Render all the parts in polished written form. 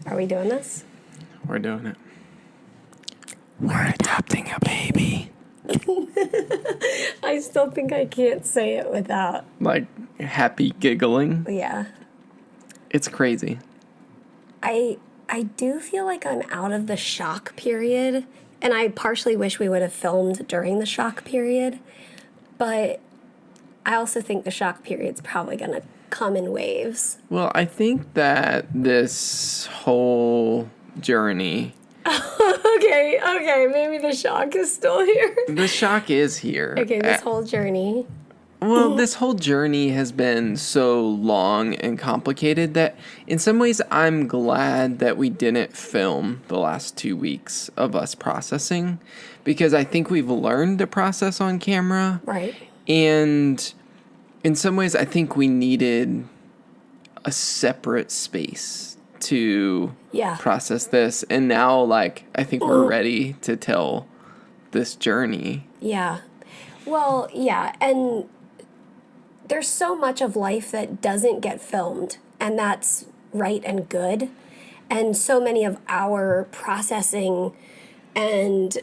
Are we doing this? We're doing it. We're adopting a baby. I still think I can't say it without. Like, happy giggling. Yeah. It's crazy. I do feel like I'm out of the shock period, and I partially wish we would have filmed during the shock period, but I also think the shock period's probably going to come in waves. Well, I think that this whole journey... Okay, maybe the shock is still here. The shock is here. Okay, this whole journey. Well, this whole journey has been so long and complicated that in some ways I'm glad that we didn't film the last 2 weeks of us processing, because I think we've learned to process on camera. Right. And in some ways I think we needed a separate space to process this. And now, like, I think we're ready to tell this journey. Yeah. Well, yeah, and there's so much of life that doesn't get filmed, and that's right and good. And so many of our processing and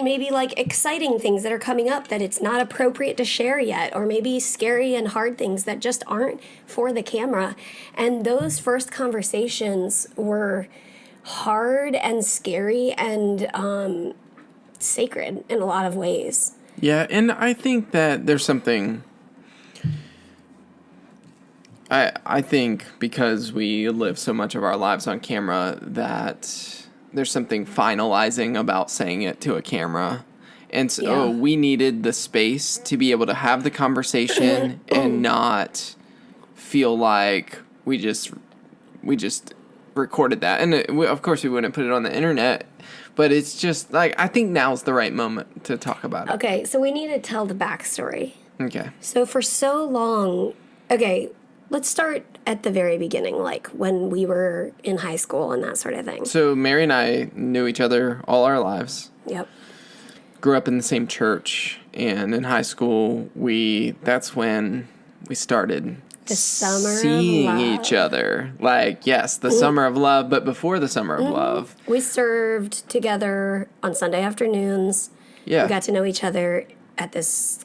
maybe like exciting things that are coming up that it's not appropriate to share yet, or maybe scary and hard things that just aren't for the camera. And those first conversations were hard and scary and sacred in a lot of ways. Yeah, and I think that there's something... I think because we live so much of our lives on camera that there's something finalizing about saying it to a camera. And so we needed the space to be able to have the conversation and not feel like we just recorded that. And of course we wouldn't put it on the internet. But it's just, like, I think now's the right moment to talk about it. Okay, so we need to tell the backstory. Okay. So for so long... Okay, let's start at the very beginning, like when we were in high school and that sort of thing. So Mary and I knew each other all our lives. Yep. Grew up in the same church. And in high school, that's when we started... The summer seeing of love. each other. Like, yes, the summer of love, but before the summer of love. We served together on Sunday afternoons. Yeah. We got to know each other at this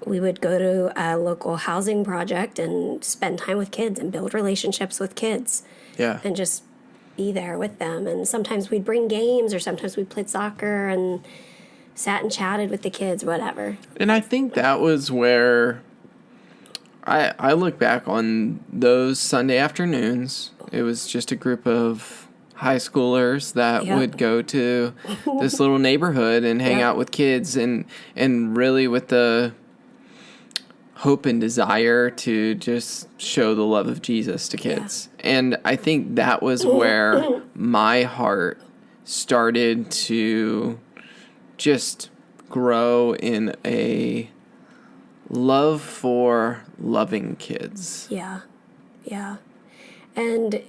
we would go to a local housing project and spend time with kids and build relationships with kids. Yeah. And just be there with them. And sometimes we'd bring games, or sometimes we played soccer and sat and chatted with the kids, whatever. And I think that was where... I look back on those Sunday afternoons. It was just a group of high schoolers that would go to this little neighborhood and hang out with kids and really with the hope and desire to just show the love of Jesus to kids. Yeah. And I think that was where my heart started to just grow in a love for loving kids. Yeah. And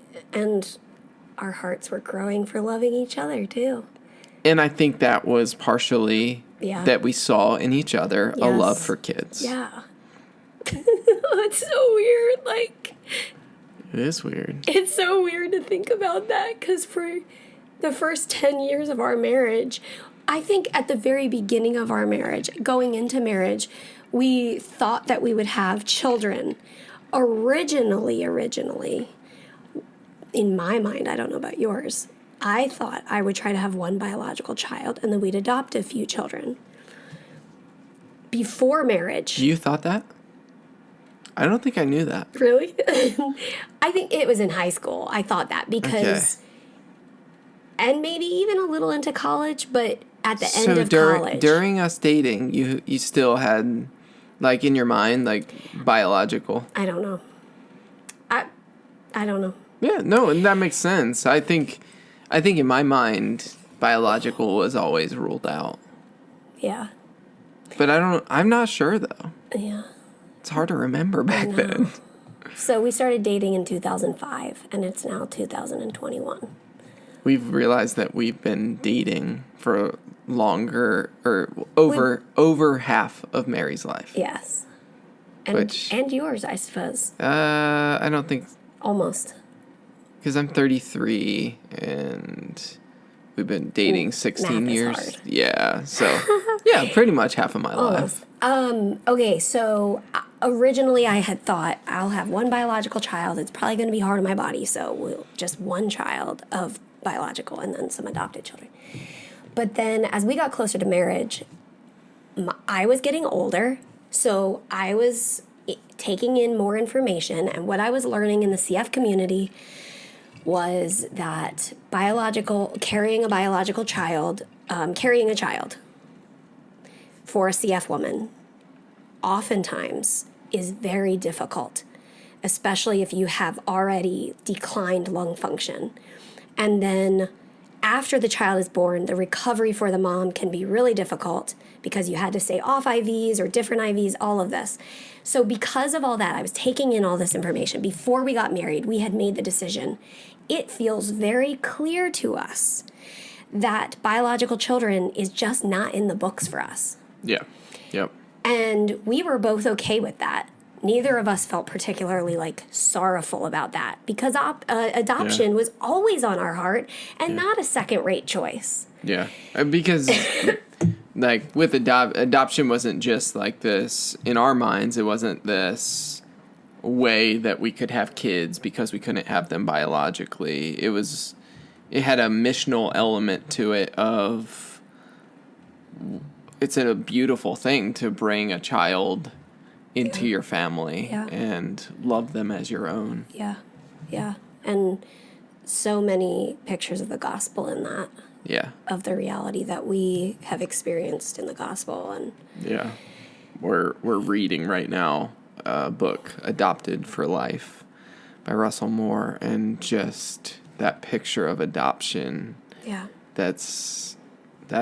our hearts were growing for loving each other, too. And I think that was partially that we saw in each other a love for kids. Yeah. It's so weird. Like, it is weird. It's so weird to think about that, because for the first 10 years of our marriage, I think at the very beginning of our marriage, going into marriage, we thought that we would have children. Originally, in my mind, I don't know about yours, I thought I would try to have one biological child and then we'd adopt a few children. Before marriage. You thought that? I don't think I knew that. Really? I think it was in high school. I thought that because... Okay. And maybe even a little into college, but at the end of college. During us dating, you still had, like, in your mind, like, biological. I don't know. I don't know. Yeah, no, and that makes sense. I think in my mind, biological was always ruled out. Yeah. But I'm not sure, though. Yeah. It's hard to remember back then. So we started dating in 2005, and it's now 2021. We've realized that we've been dating for longer, or over half of Mary's life. Yes. And yours, I suppose. I don't think Almost. Because I'm 33 and we've been dating 16 Math is years. hard. Yeah. So, yeah, pretty much half of my life. Okay, so originally I had thought I'll have one biological child. It's probably going to be hard on my body, so just one child of biological and then some adopted children. But then as we got closer to marriage, I was getting older, so I was taking in more information, and what I was learning in the CF community was that carrying a child for a CF woman oftentimes is very difficult, especially if you have already declined lung function. And then after the child is born, the recovery for the mom can be really difficult because you had to stay off IVs or different IVs, all of this. So because of all that, I was taking in all this information. Before we got married, we had made the decision. It feels very clear to us that biological children is just not in the books for us. Yeah. Yep. And we were both okay with that. Neither of us felt particularly sorrowful about that because adoption was always on our heart and not a second-rate choice. Yeah, because with adoption wasn't just like this in our minds. It wasn't this way that we could have kids because we couldn't have them biologically. It had a missional element to it of it's a beautiful thing to bring a child into your family and love them as your own. Yeah, yeah. And so many pictures of the gospel in that. Yeah. Of the reality that we have experienced in the gospel. And yeah. We're reading right now a book, Adopted for Life by Russell Moore, and just that picture of adoption. Yeah. That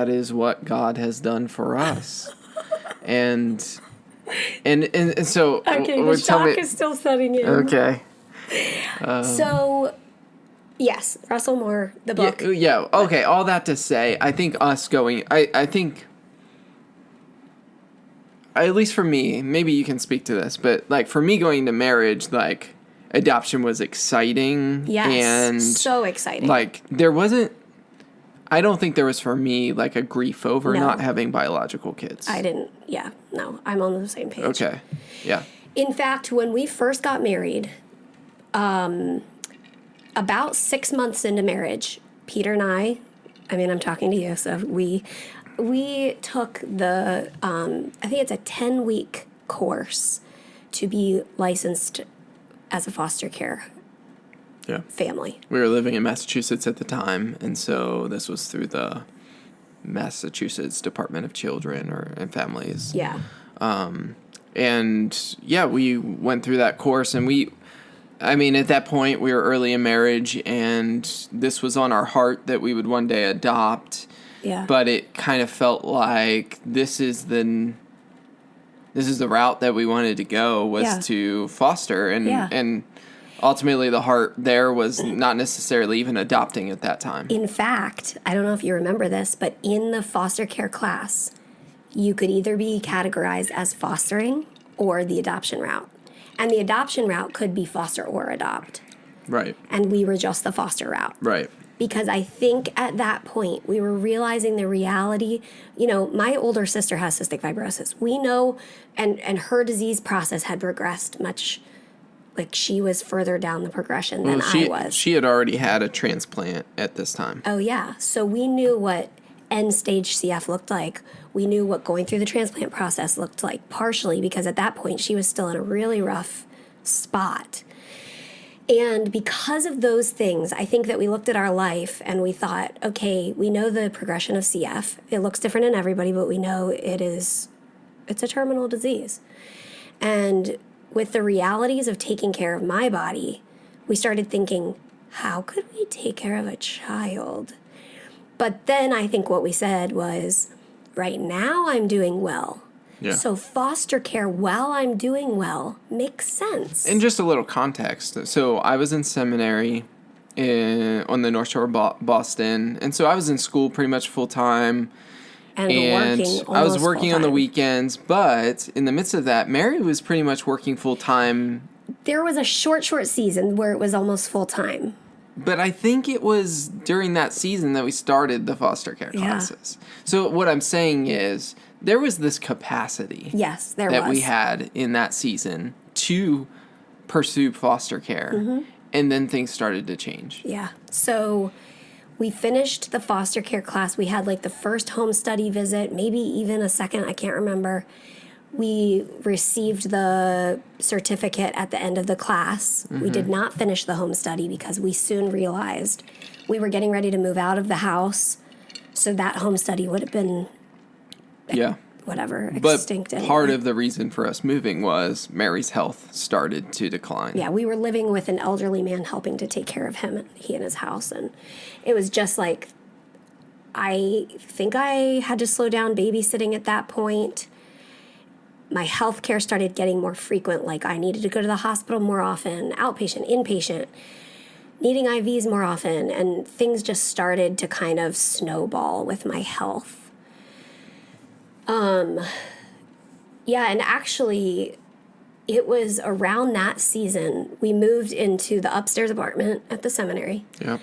is what God has done for us. and so okay, the shock is still setting in. Okay. So, yes, Russell Moore, the book. Yeah. Okay. All that to say, I think us going. I think. At least for me, maybe you can speak to this, but for me going to marriage, adoption was exciting. Yes. And so exciting. There wasn't. I don't think there was for me a grief over not having biological kids. I didn't. Yeah. No, I'm on the same page. Okay. Yeah. In fact, when we first got married, about 6 months into marriage, Peter and I'm talking to you, so we took the, I think it's a 10-week course to be licensed as a foster care family. We were living in Massachusetts at the time, and so this was through the Massachusetts Department of Children and Families. Yeah. We went through that course, and at that point, we were early in marriage, and this was on our heart that we would one day adopt. Yeah. But it kind of felt like this is the route that we wanted to go was to foster, and ultimately the heart there was not necessarily even adopting at that time. In fact, I don't know if you remember this, but in the foster care class, you could either be categorized as fostering or the adoption route. And the adoption route could be foster or adopt. Right. And we were just the foster route. Right. Because I think at that point, we were realizing the reality. My older sister has cystic fibrosis. We know, and her disease process had progressed much, she was further down the progression than I was. She had already had a transplant at this time. Oh, yeah. So we knew what end-stage CF looked like. We knew what going through the transplant process looked like, partially because at that point, she was still in a really rough spot. And because of those things, I think that we looked at our life and we thought, okay, we know the progression of CF. It looks different in everybody, but we know it's a terminal disease. And with the realities of taking care of my body, we started thinking, how could we take care of a child? But then I think what we said was, right now I'm doing well. Yeah. So foster care while I'm doing well makes sense. And just a little context. So I was in seminary on the North Shore of Boston. And so I was in school pretty much full time. And I was working on the weekends. But in the midst of that, Mary was pretty much working full time There was a short season where it was almost full time. But I think it was during that season that we started the foster care classes. So what I'm saying is there was this capacity Yes, there that was. we had in that season to pursue foster care. And then things started to change. Yeah. So we finished the foster care class. We had like the first home study visit, maybe even a second, I can't remember. We received the certificate at the end of the class. We did not finish the home study because we soon realized we were getting ready to move out of the house. So that home study would have been, extinct anyway. Part of the reason for us moving was Mary's health started to decline. Yeah, we were living with an elderly man helping to take care of him, he and his house. And it was just like, I think I had to slow down babysitting at that point. My health care started getting more frequent, like I needed to go to the hospital more often, outpatient, inpatient, needing IVs more often, and things just started to kind of snowball with my health. And actually, it was around that season we moved into the upstairs apartment at the seminary. Yep.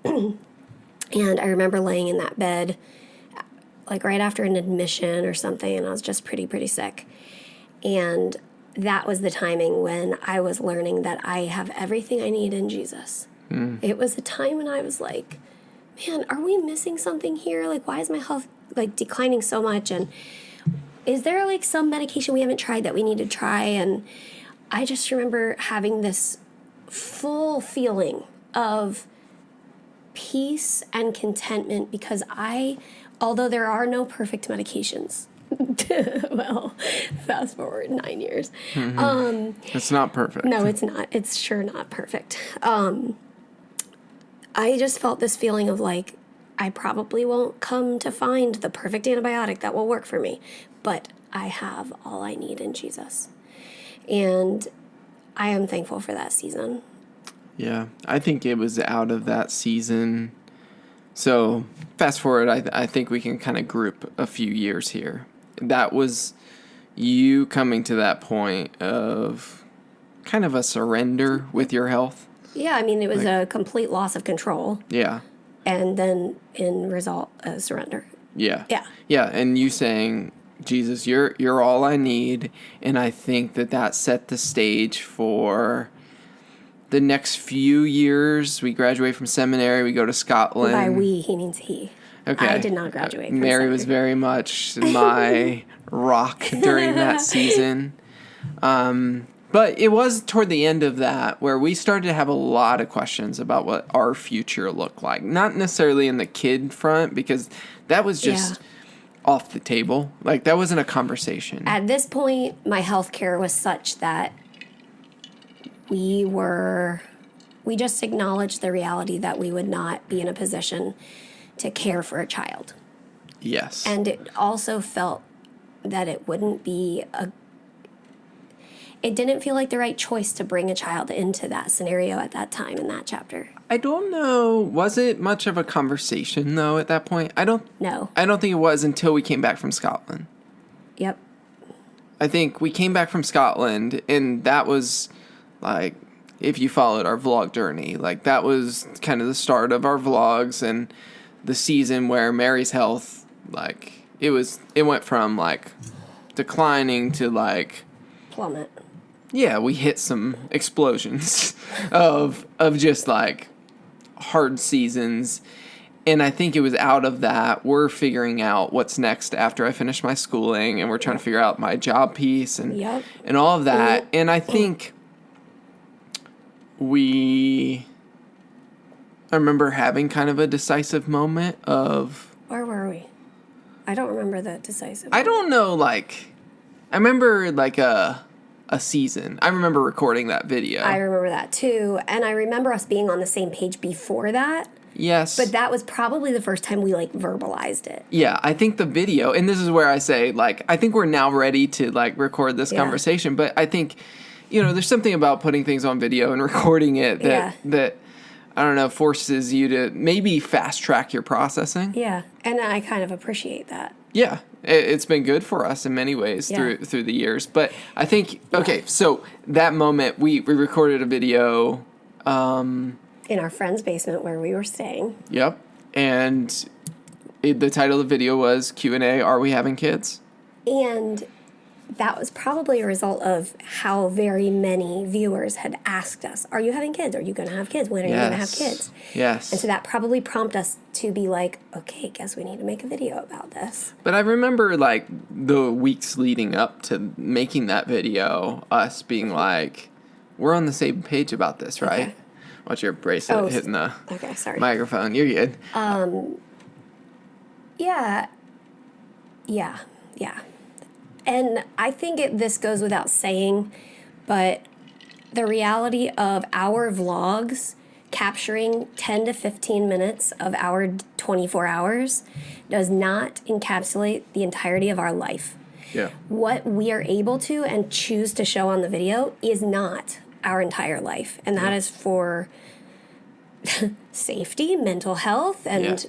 And I remember laying in that bed like right after an admission or something, and I was just pretty sick. And that was the timing when I was learning that I have everything I need in Jesus. It was a time when I was like, man, are we missing something here? Like, why is my health like declining so much? And is there like some medication we haven't tried that we need to try? And I just remember having this full feeling of peace and contentment because although there are no perfect medications, well, fast forward 9 years. It's not perfect. No, it's not. It's sure not perfect. I just felt this feeling of like, I probably won't come to find the perfect antibiotic that will work for me, but I have all I need in Jesus. And I am thankful for that season. Yeah, I think it was out of that season. So fast forward, I think we can kind of group a few years here. That was you coming to that point of kind of a surrender with your health. Yeah, I mean, it was a complete loss of control. Yeah. And then in result, a surrender. Yeah. Yeah. Yeah, and you saying, Jesus, you're all I need. And I think that set the stage for the next few years. We graduate from seminary. We go to Scotland. By we, he means he. Okay. I did not graduate from Mary seminary. was very much my rock during that season. But it was toward the end of that where we started to have a lot of questions about what our future looked like. Not necessarily in the kid front, because that was just off the table. Like, that wasn't a conversation. At this point, my health care was such that we just acknowledged the reality that we would not be in a position to care for a child. Yes. And it also felt that it wouldn't be it didn't feel like the right choice to bring a child into that scenario at that time in that chapter. I don't know. Was it much of a conversation, though, at that point? No. I don't think it was until we came back from Scotland. Yep. I think we came back from Scotland, and that was, like, if you followed our vlog journey, like, that was kind of the start of our vlogs and the season where Mary's health, like, it went from, like, declining to, like... Plummet. Yeah, we hit some explosions of just, like, hard seasons. And I think it was out of that, we're figuring out what's next after I finish my schooling, and we're trying to figure out my job piece and all of that. And I think I remember having kind of a decisive moment of... Where were we? I don't remember the decisive I don't know, like... I remember, like, a season. I remember recording that video. I remember that, too. And I remember us being on the same page before that. Yes. But that was probably the first time we, like, verbalized it. Yeah, I think the video... And this is where I say, like, I think we're now ready to, like, record this conversation. But I think... You know, there's something about putting things on video and recording it that I don't know, forces you to maybe fast track your processing. Yeah, and I kind of appreciate that. Yeah, it's been good for us in many ways through the years. But I think, okay, so that moment, we recorded a video. In our friend's basement where we were staying. Yep. And the title of the video was Q&A, Are We Having Kids? And that was probably a result of how very many viewers had asked us, are you having kids? Are you going to have kids? When are you going to have kids? Yes. And so that probably prompted us to be like, okay, guess we need to make a video about this. But I remember, like, the weeks leading up to making that video, us being like, we're on the same page about this, right? Okay. Watch your bracelet hitting the microphone. You're good. Yeah. And I think this goes without saying, but the reality of our vlogs capturing 10 to 15 minutes of our 24 hours does not encapsulate the entirety of our life. Yeah. What we are able to and choose to show on the video is not our entire life. And that is for safety, mental health, and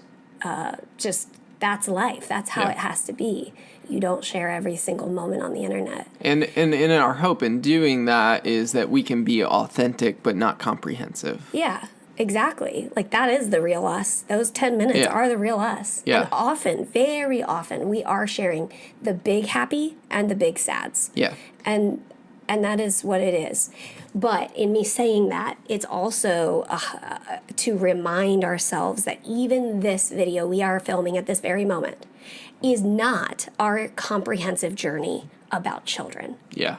just that's life. That's how it has to be. You don't share every single moment on the internet. And our hope in doing that is that we can be authentic but not comprehensive. Yeah, exactly. Like, that is the real us. Those 10 minutes are the real us. Yeah. And often, very often, we are sharing the big happy and the big sads. Yeah. And that is what it is. But in me saying that, it's also to remind ourselves that even this video we are filming at this very moment is not our comprehensive journey about children. Yeah.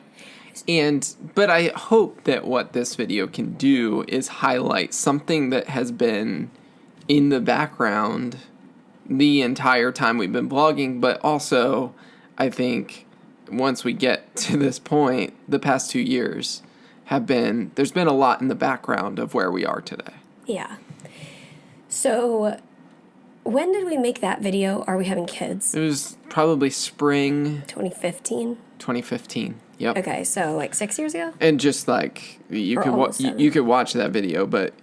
But I hope that what this video can do is highlight something that has been in the background the entire time we've been blogging, but also, I think, once we get to this point, the past 2 years there's been a lot in the background of where we are today. Yeah. So, when did we make that video, Are We Having Kids? It was probably spring 2015. Yep. Okay, so like 6 years ago? And just like, you could watch that video, but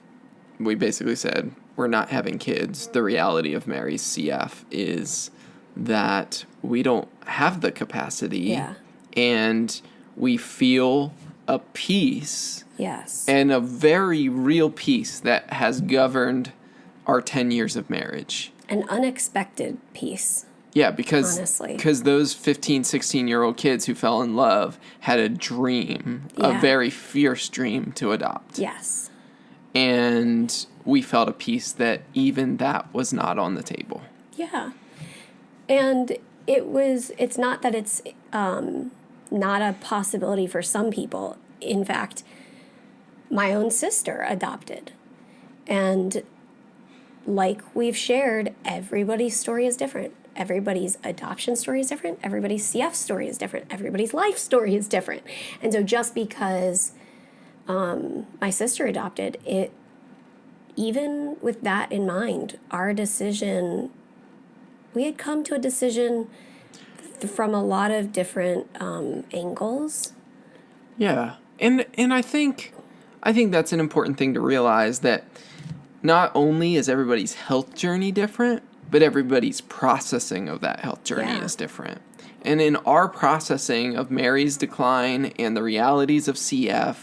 we basically said, we're not having kids. The reality of Mary's CF is that we don't have the capacity. Yeah. And we feel a peace. Yes. And a very real peace that has governed our 10 years of marriage. An unexpected peace. Yeah, because honestly, those 15, 16-year-old kids who fell in love had a dream, a very fierce dream to adopt. Yes. And we felt a peace that even that was not on the table. Yeah. And it's not that it's not a possibility for some people. In fact, my own sister adopted. And like we've shared, everybody's story is different. Everybody's adoption story is different. Everybody's CF story is different. Everybody's life story is different. And so just because my sister adopted, even with that in mind, our decision, we had come to a decision from a lot of different angles. Yeah. And I think that's an important thing to realize, that not only is everybody's health journey different, but everybody's processing of that health journey is different. And in our processing of Mary's decline and the realities of CF,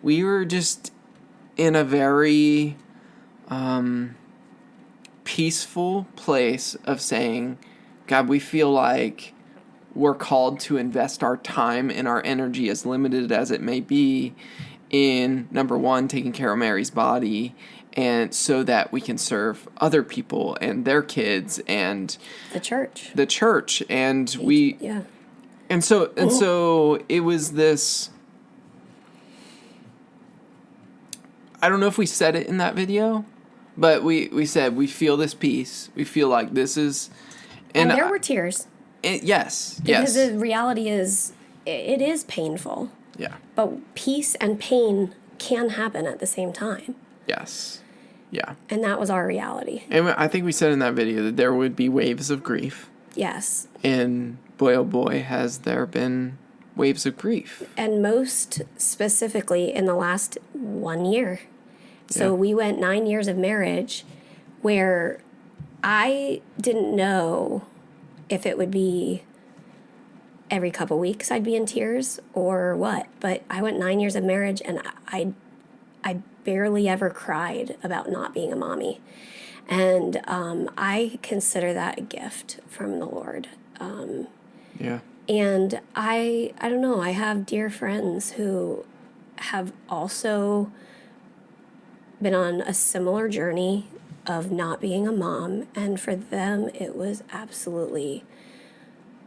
we were just in a very peaceful place of saying, God, we feel like we're called to invest our time and our energy, as limited as it may be, in, number one, taking care of Mary's body, and so that we can serve other people and their kids and the church. And so it was this, I don't know if we said it in that video, but we said we feel this peace. We feel like this is, and there were tears. Yes. Because the reality is, it is painful. Yeah. But peace and pain can happen at the same time. Yes. Yeah. And that was our reality. And I think we said in that video that there would be waves of grief. Yes. And boy, oh boy, has there been waves of grief. And most specifically in the last 1 year. So we went 9 years of marriage where I didn't know if it would be every couple weeks I'd be in tears or what. But I went 9 years of marriage, and I barely ever cried about not being a mommy. And I consider that a gift from the Lord. Yeah. And I don't know, I have dear friends who have also been on a similar journey of not being a mom. And for them, it was absolutely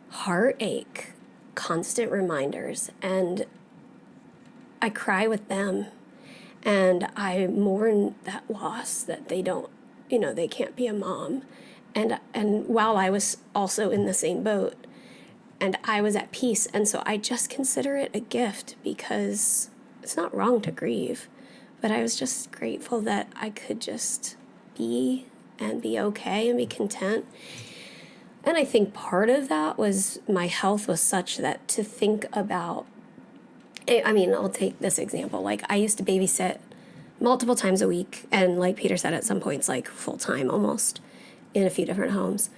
heartache, constant reminders. And I cry with them. And I mourn that loss that they don't, they can't be a mom. And while I was also in the same boat, and I was at peace. And so I just consider it a gift, because it's not wrong to grieve. But I was just grateful that I could just be okay and be content. And I think part of that was my health was such that to think about, I mean, I'll take this example. Like, I used to babysit multiple times a week. And like Peter said, at some points, like full time almost, in a few different homes.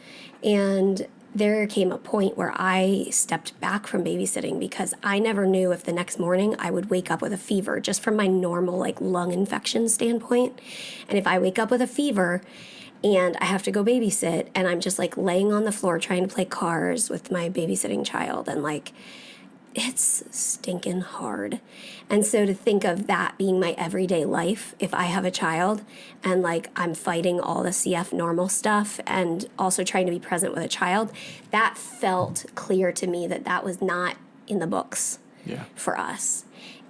And there came a point where I stepped back from babysitting because I never knew if the next morning I would wake up with a fever, just from my normal like lung infection standpoint. And if I wake up with a fever and I have to go babysit and I'm just like laying on the floor trying to play cars with my babysitting child, and like, it's stinking hard. And so to think of that being my everyday life, if I have a child and like I'm fighting all the CF normal stuff and also trying to be present with a child, that felt clear to me that that was not in the books for us.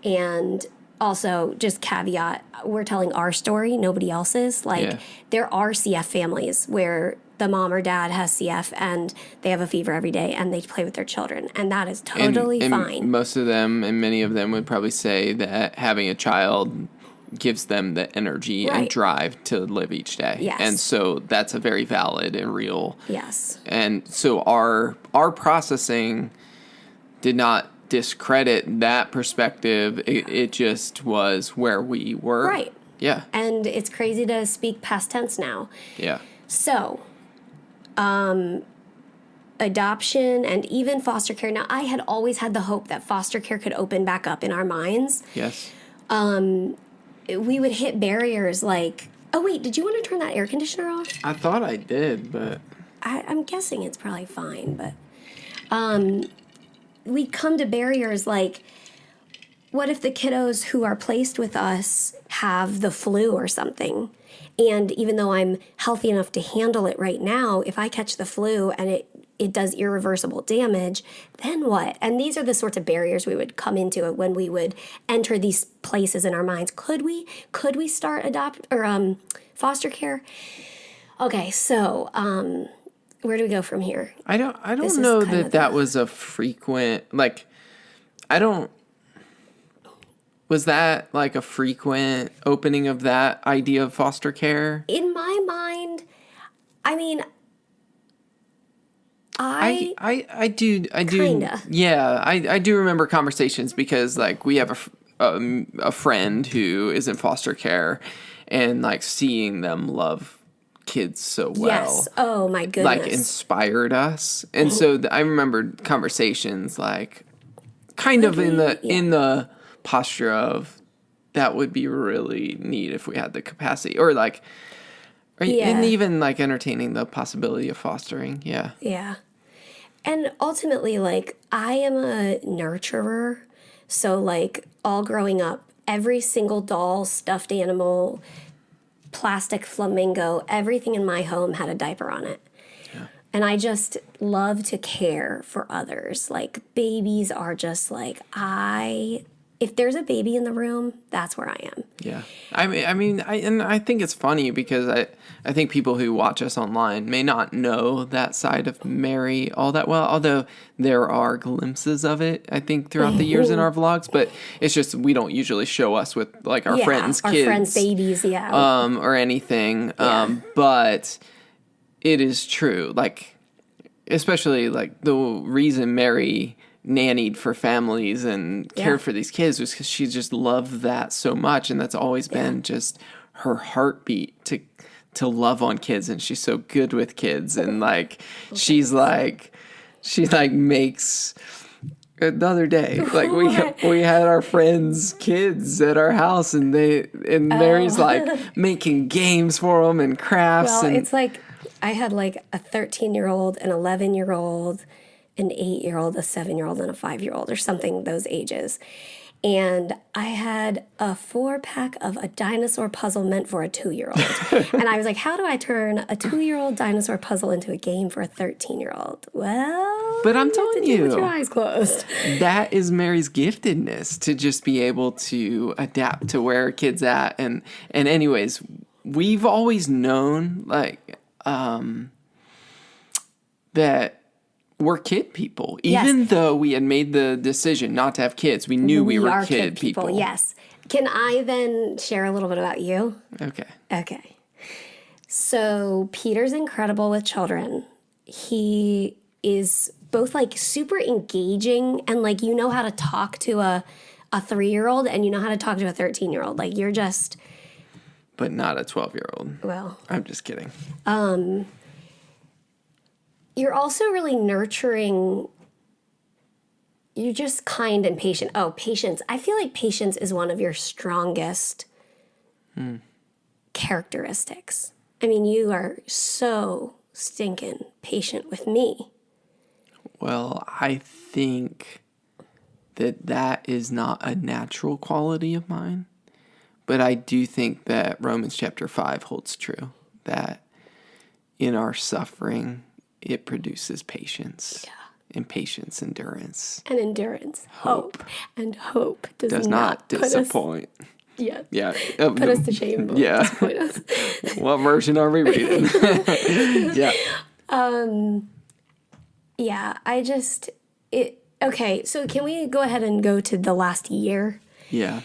And also, just caveat, we're telling our story, nobody else's. Like, there are CF families where the mom or dad has CF and they have a fever every day and they play with their children, and that is totally fine. Most of them, and many of them, would probably say that having a child gives them the energy and drive to live each day. Yes. And so that's a very valid and real. Yes. And so our processing did not discredit that perspective. It just was where we were. Right. Yeah. And it's crazy to speak past tense now. Yeah. So, adoption and even foster care. Now, I had always had the hope that foster care could open back up in our minds. Yes. We would hit barriers like, oh, wait, did you want to turn that air conditioner off? I thought I did, but I'm guessing it's probably fine. But we'd come to barriers like, what if the kiddos who are placed with us have the flu or something? And even though I'm healthy enough to handle it right now, if I catch the flu and it does irreversible damage, then what? And these are the sorts of barriers we would come into when we would enter these places in our minds. Could we start foster care? Okay, so where do we go from here? I don't know that was a frequent, like, was that like a frequent opening of that idea of foster care? In my mind, I mean, I do. Kinda. Yeah, I do remember conversations because like we have a friend who is in foster care, and like seeing them love kids so well. Yes. Oh my goodness. Like inspired us. And so I remember conversations like kind of in the posture of that would be really neat if we had the capacity, or like and even like entertaining the possibility of fostering. Yeah. Yeah. And ultimately, like, I am a nurturer. So like all growing up, every single doll, stuffed animal, plastic flamingo, everything in my home had a diaper on it. Yeah. And I just love to care for others. Like, babies are just like, if there's a baby in the room, that's where I am. Yeah. I think it's funny because I think people who watch us online may not know that side of Mary all that well, although there are glimpses of it, I think, throughout the years in our vlogs, but it's just we don't usually show us with like our friends' kids. Our friends' babies, yeah. Or anything. Yeah. But it is true. Like, especially like the reason Mary nannied for families and cared for these kids was because she just loved that so much, and that's always been just her heartbeat to love on kids, and she's so good with kids, and like she makes. The other day, like we had our friends' kids at our house, and Mary's like making games for them and crafts. Well, it's like I had like a 13-year-old, an 11-year-old, an 8-year-old, a 7-year-old, and a 5-year-old, or something those ages. And I had a 4-pack of a dinosaur puzzle meant for a 2-year-old. And I was like, how do I turn a 2-year-old dinosaur puzzle into a game for a 13-year-old? Well, but I'm telling you, with your eyes closed. That is Mary's giftedness, to just be able to adapt to where a kid's at. And anyways, we've always known like that we're kid people. Even though we had made the decision not to have kids, we knew we were kid people. Yes. Can I then share a little bit about you? Okay. So Peter's incredible with children. He is both like super engaging, and like you know how to talk to a 3-year-old, and you know how to talk to a 13-year-old. Like you're just... But not a 12-year-old. Well... I'm just kidding. You're also really nurturing. You're just kind and patient. Oh, patience. I feel like patience is one of your strongest characteristics. I mean, you are so stinking patient with me. Well, I think that is not a natural quality of mine. But I do think that Romans chapter 5 holds true. That in our suffering... it produces patience. Yeah. And patience, endurance. And endurance. Hope. And hope does not disappoint. Yeah. Put us to shame. But yeah. Disappoint us. What version are we reading? Yeah. Yeah, okay, so can we go ahead and go to the last year? Yeah.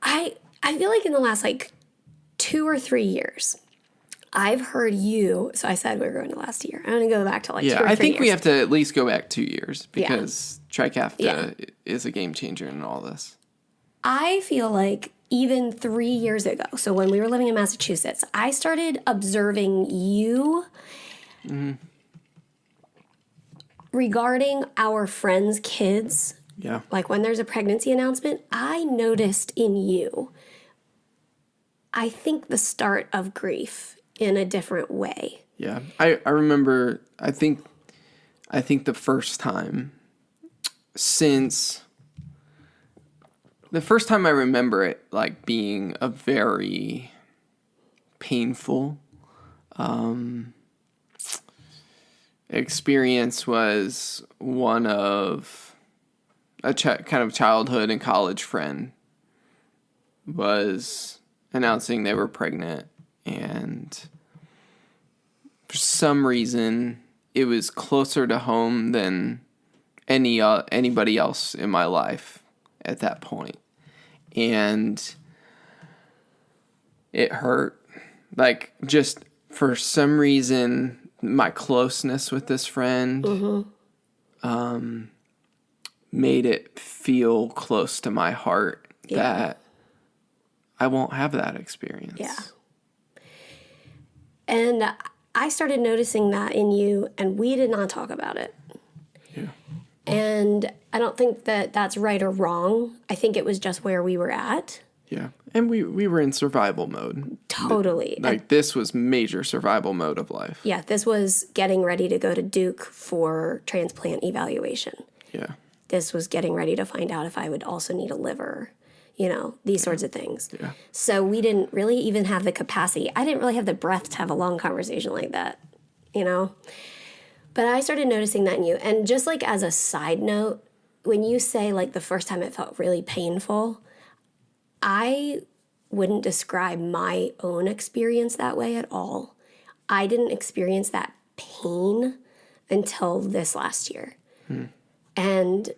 I feel like in the last like 2 or 3 years, I've heard you, so I said we were going to last year. I'm going to go back to like 2 or 3 years. Yeah, I think we have to at least go back 2 years because Tricafta is a game changer in all this. I feel like even 3 years ago, so when we were living in Massachusetts, I started observing you regarding our friends' kids. Yeah. Like when there's a pregnancy announcement, I noticed in you, I think, the start of grief in a different way. Yeah. I remember, I think the first time I remember it like being a very painful experience was one of a kind of childhood and college friend was announcing they were pregnant, and for some reason it was closer to home than anybody else in my life at that point. And it hurt. Like, just for some reason, my closeness with this friend made it feel close to my heart that I won't have that experience. Yeah. And I started noticing that in you, and we did not talk about it. Yeah. And I don't think that that's right or wrong. I think it was just where we were at. Yeah. And we were in survival mode. Totally. Like, this was major survival mode of life. Yeah, this was getting ready to go to Duke for transplant evaluation. Yeah. This was getting ready to find out if I would also need a liver, these sorts of things. Yeah. So we didn't really even have the capacity. I didn't really have the breath to have a long conversation like that, But I started noticing that in you. And just like as a side note, when you say like the first time it felt really painful, I wouldn't describe my own experience that way at all. I didn't experience that pain until this last year. And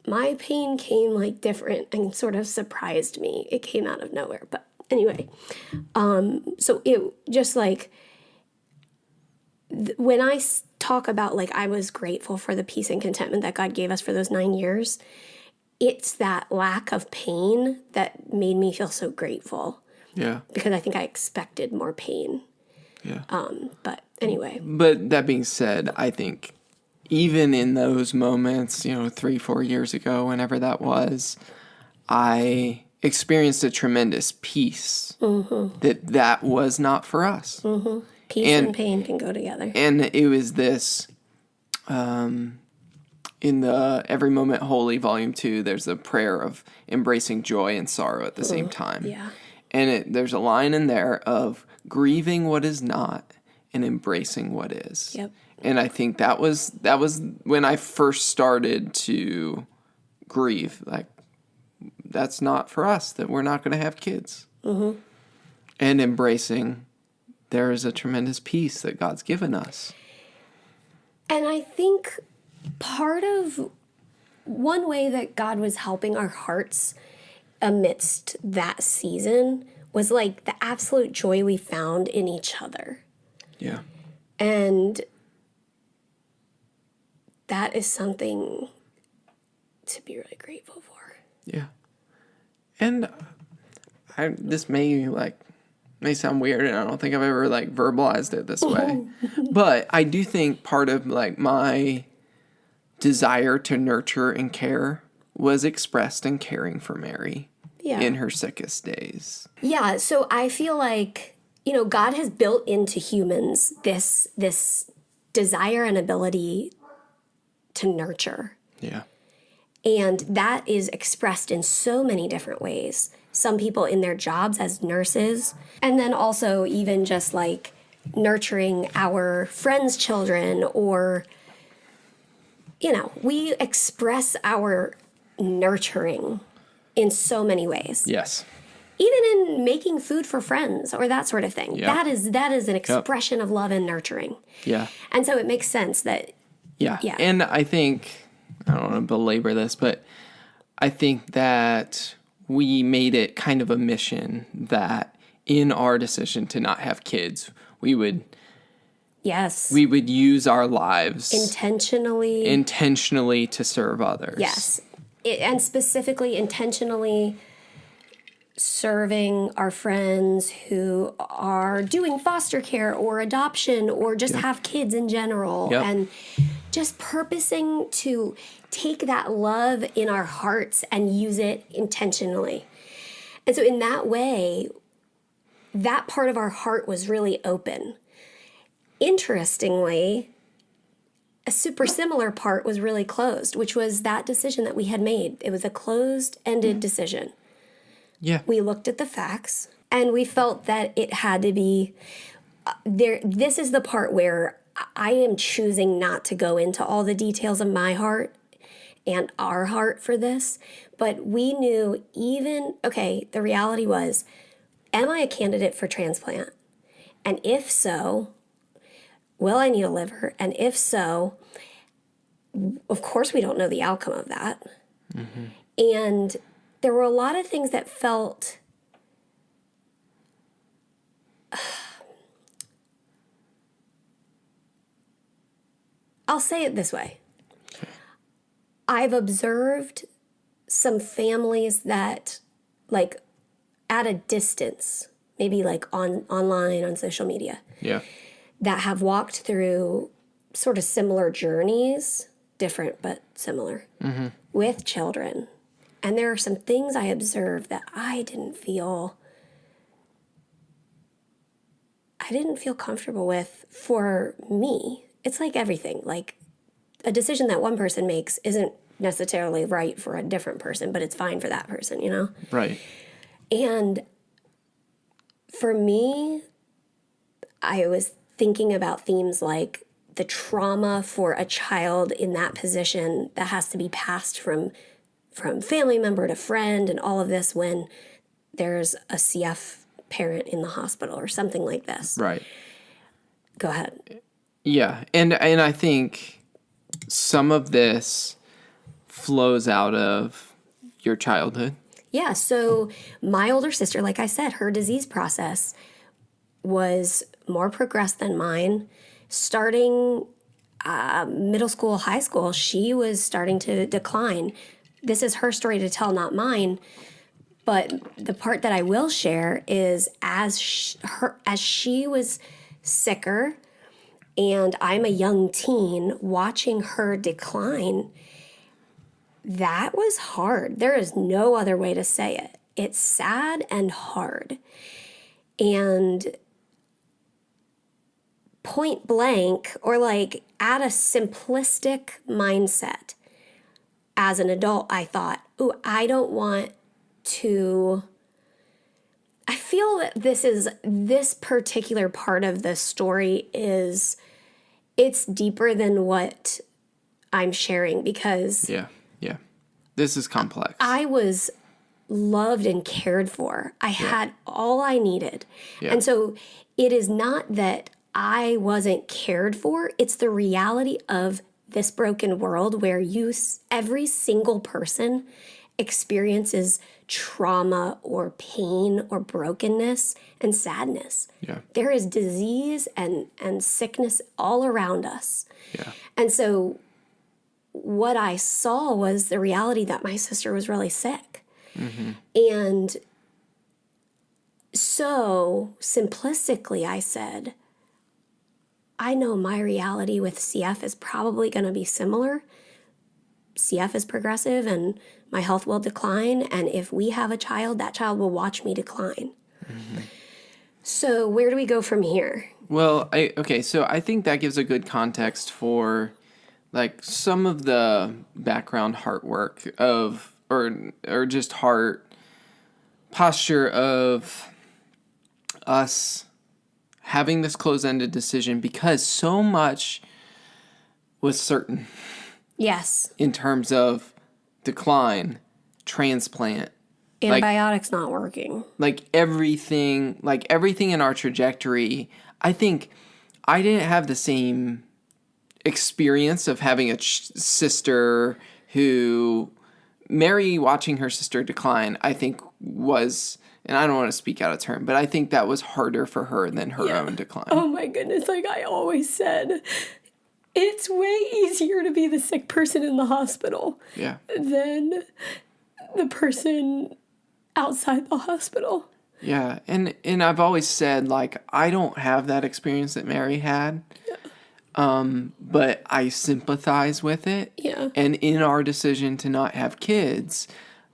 my pain came like different and sort of surprised me. It came out of nowhere. But anyway, so it just like, when I talk about like I was grateful for the peace and contentment that God gave us for those 9 years, it's that lack of pain that made me feel so grateful. Yeah. Because I think I expected more pain. Yeah. But anyway. But that being said, I think even in those moments, 3-4 years ago, whenever that was, I experienced a tremendous peace that was not for us. Peace and pain can go together. And it was this, in the Every Moment Holy, Volume 2, there's a prayer of embracing joy and sorrow at the same time. Yeah. And there's a line in there of grieving what is not and embracing what is. Yep. And I think that was when I first started to grieve. Like, that's not for us, that we're not going to have kids. And embracing there is a tremendous peace that God's given us. And I think part of one way that God was helping our hearts amidst that season was like the absolute joy we found in each other. Yeah. And that is something to be really grateful for. Yeah. And this may sound weird, and I don't think I've ever verbalized it this way. But I do think part of my desire to nurture and care was expressed in caring for Mary in her sickest days. Yeah, so I feel like, God has built into humans this desire and ability to nurture. Yeah. And that is expressed in so many different ways. Some people in their jobs as nurses, and then also even just nurturing our friends' children, or, we express our nurturing in so many ways. Yes. Even in making food for friends or that sort of thing. Yep. That is an expression of love and nurturing. Yeah. And so it makes sense that. Yeah. Yeah. And I think, I don't want to belabor this, but I think that we made it kind of a mission that in our decision to not have kids, we would use our lives intentionally to serve others. Yes. And specifically intentionally serving our friends who are doing foster care or adoption or just have kids in general. Yep. And just purposing to take that love in our hearts and use it intentionally. And so in that way, that part of our heart was really open. Interestingly, a super similar part was really closed, which was that decision that we had made. It was a closed-ended decision. Yeah. We looked at the facts, and we felt that it had to be there. This is the part where I am choosing not to go into all the details of my heart and our heart for this, but we knew the reality was, am I a candidate for transplant? And if so, will I need a liver? And if so, of course we don't know the outcome of that. Mm-hmm. And there were a lot of things that felt I'll say it this way. I've observed some families that, at a distance, maybe online on social media, that have walked through sort of similar journeys, different but similar, with children. And there are some things I observed that I didn't feel comfortable with for me. It's like everything. A decision that one person makes isn't necessarily right for a different person, but it's fine for that person, Right. And for me, I was thinking about themes like the trauma for a child in that position that has to be passed from family member to friend and all of this when there's a CF parent in the hospital or something like this. Right. Go ahead. Yeah. And I think some of this flows out of your childhood. Yeah. So my older sister, like I said, her disease process was more progressed than mine. Starting middle school, high school, she was starting to decline. This is her story to tell, not mine. But the part that I will share is as she was sicker, and I'm a young teen watching her decline, that was hard. There is no other way to say it. It's sad and hard. And point blank, or like at a simplistic mindset, as an adult, I thought, ooh, I don't want to. I feel that this particular part of the story it's deeper than what I'm sharing, because Yeah. This is complex. I was loved and cared for. I had all I needed. Yeah. And so it is not that I wasn't cared for. It's the reality of this broken world where every single person experiences trauma or pain or brokenness and sadness. Yeah. There is disease and sickness all around us. Yeah. And so what I saw was the reality that my sister was really sick. Mm-hmm. And so simplistically, I said, I know my reality with CF is probably going to be similar. CF is progressive and my health will decline. And if we have a child, that child will watch me decline. Mm-hmm. So where do we go from here? Well, so I think that gives a good context for like some of the background heart work or just heart posture of us having this closed-ended decision, because so much was certain. Yes. In terms of decline, transplant, antibiotics not working. Like everything in our trajectory. I think I didn't have the same experience of having a sister who Mary watching her sister decline, I think was, and I don't want to speak out of turn, but I think that was harder for her than her own decline. Oh my goodness. Like I always said, it's way easier to be the sick person in the hospital than the person outside the hospital. Yeah. And I've always said, like, I don't have that experience that Mary had. But I sympathize with it. Yeah. And in our decision to not have kids,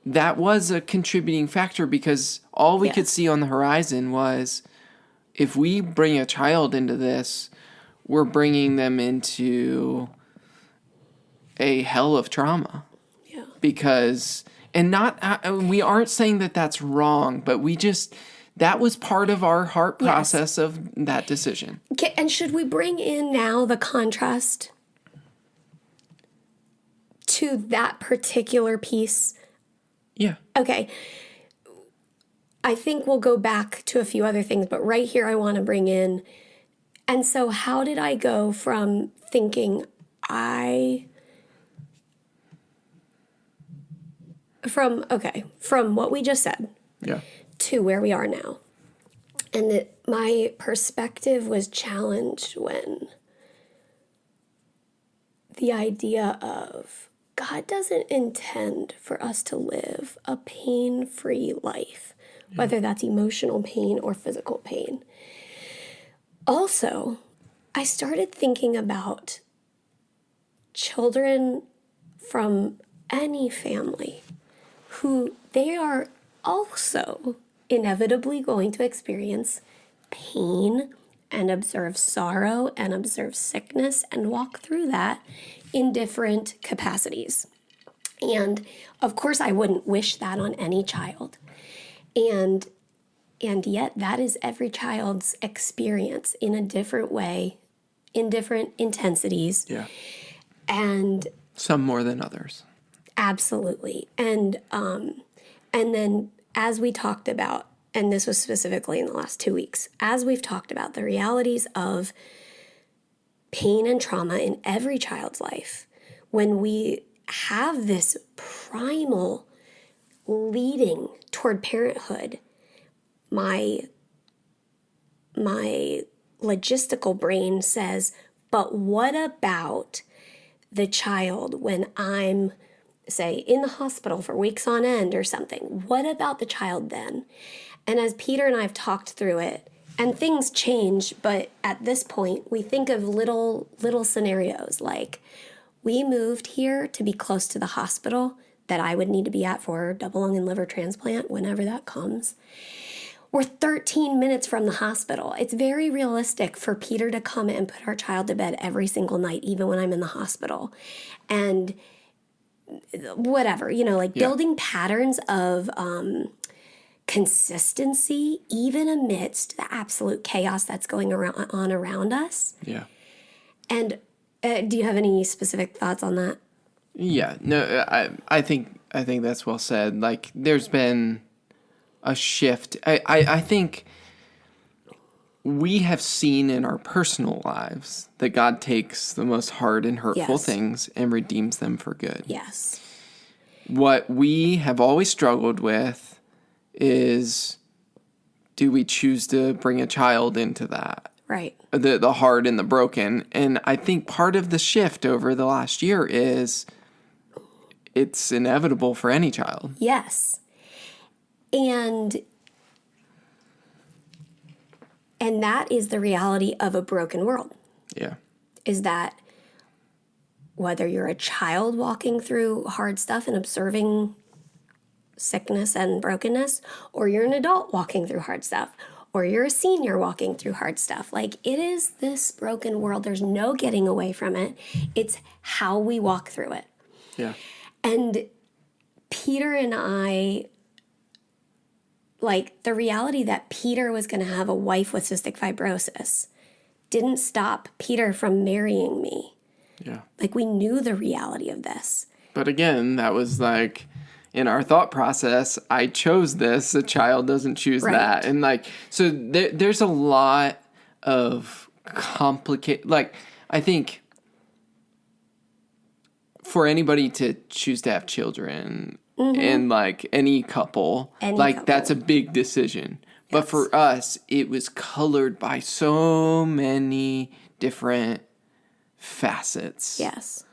that was a contributing factor, because all we could see on the horizon was, if we bring a child into this, we're bringing them into a hell of trauma. Yeah. Because, and we aren't saying that that's wrong, but that was part of our heart process of that decision. Okay, and should we bring in now the contrast to that particular piece? Yeah. Okay. I think we'll go back to a few other things, but right here I want to bring in, and so how did I go from thinking from what we just said to where we are now? And that my perspective was challenged when the idea of God doesn't intend for us to live a pain-free life, whether that's emotional pain or physical pain. Also, I started thinking about children from any family who they are also inevitably going to experience pain and observe sorrow and observe sickness and walk through that in different capacities. And of course, I wouldn't wish that on any child. And yet that is every child's experience in a different way, in different intensities. Yeah. And some more than others. Absolutely. And then as we talked about, and this was specifically in the last 2 weeks, as we've talked about the realities of pain and trauma in every child's life, when we have this primal leading toward parenthood, my logistical brain says, but what about the child when I'm say, in the hospital for weeks on end or something, what about the child then? And as Peter and I have talked through it, and things change, but at this point, we think of little scenarios like, we moved here to be close to the hospital that I would need to be at for double lung and liver transplant whenever that comes. We're 13 minutes from the hospital. It's very realistic for Peter to come and put our child to bed every single night, even when I'm in the hospital. And whatever, building patterns of consistency, even amidst the absolute chaos that's going on around us. Yeah. And do you have any specific thoughts on that? Yeah. No, I think that's well said. Like, there's been a shift. I think we have seen in our personal lives that God takes the most hard and hurtful things and redeems them for good. Yes. What we have always struggled with is, do we choose to bring a child into that? Right. The hard and the broken. And I think part of the shift over the last year is it's inevitable for any child. Yes. And that is the reality of a broken world. Yeah. Is that whether you're a child walking through hard stuff and observing sickness and brokenness, or you're an adult walking through hard stuff, or you're a senior walking through hard stuff. Like, it is this broken world. There's no getting away from it. It's how we walk through it. Yeah. And Peter and I, like, the reality that Peter was going to have a wife with cystic fibrosis didn't stop Peter from marrying me. Yeah. Like, we knew the reality of this. But again, that was like, in our thought process, I chose this. A child doesn't choose that. And like, so there's a lot of complicated, like, I think for anybody to choose to have children and like any couple, that's a big decision. Yes. But for us, it was colored by so many different facets. Yes.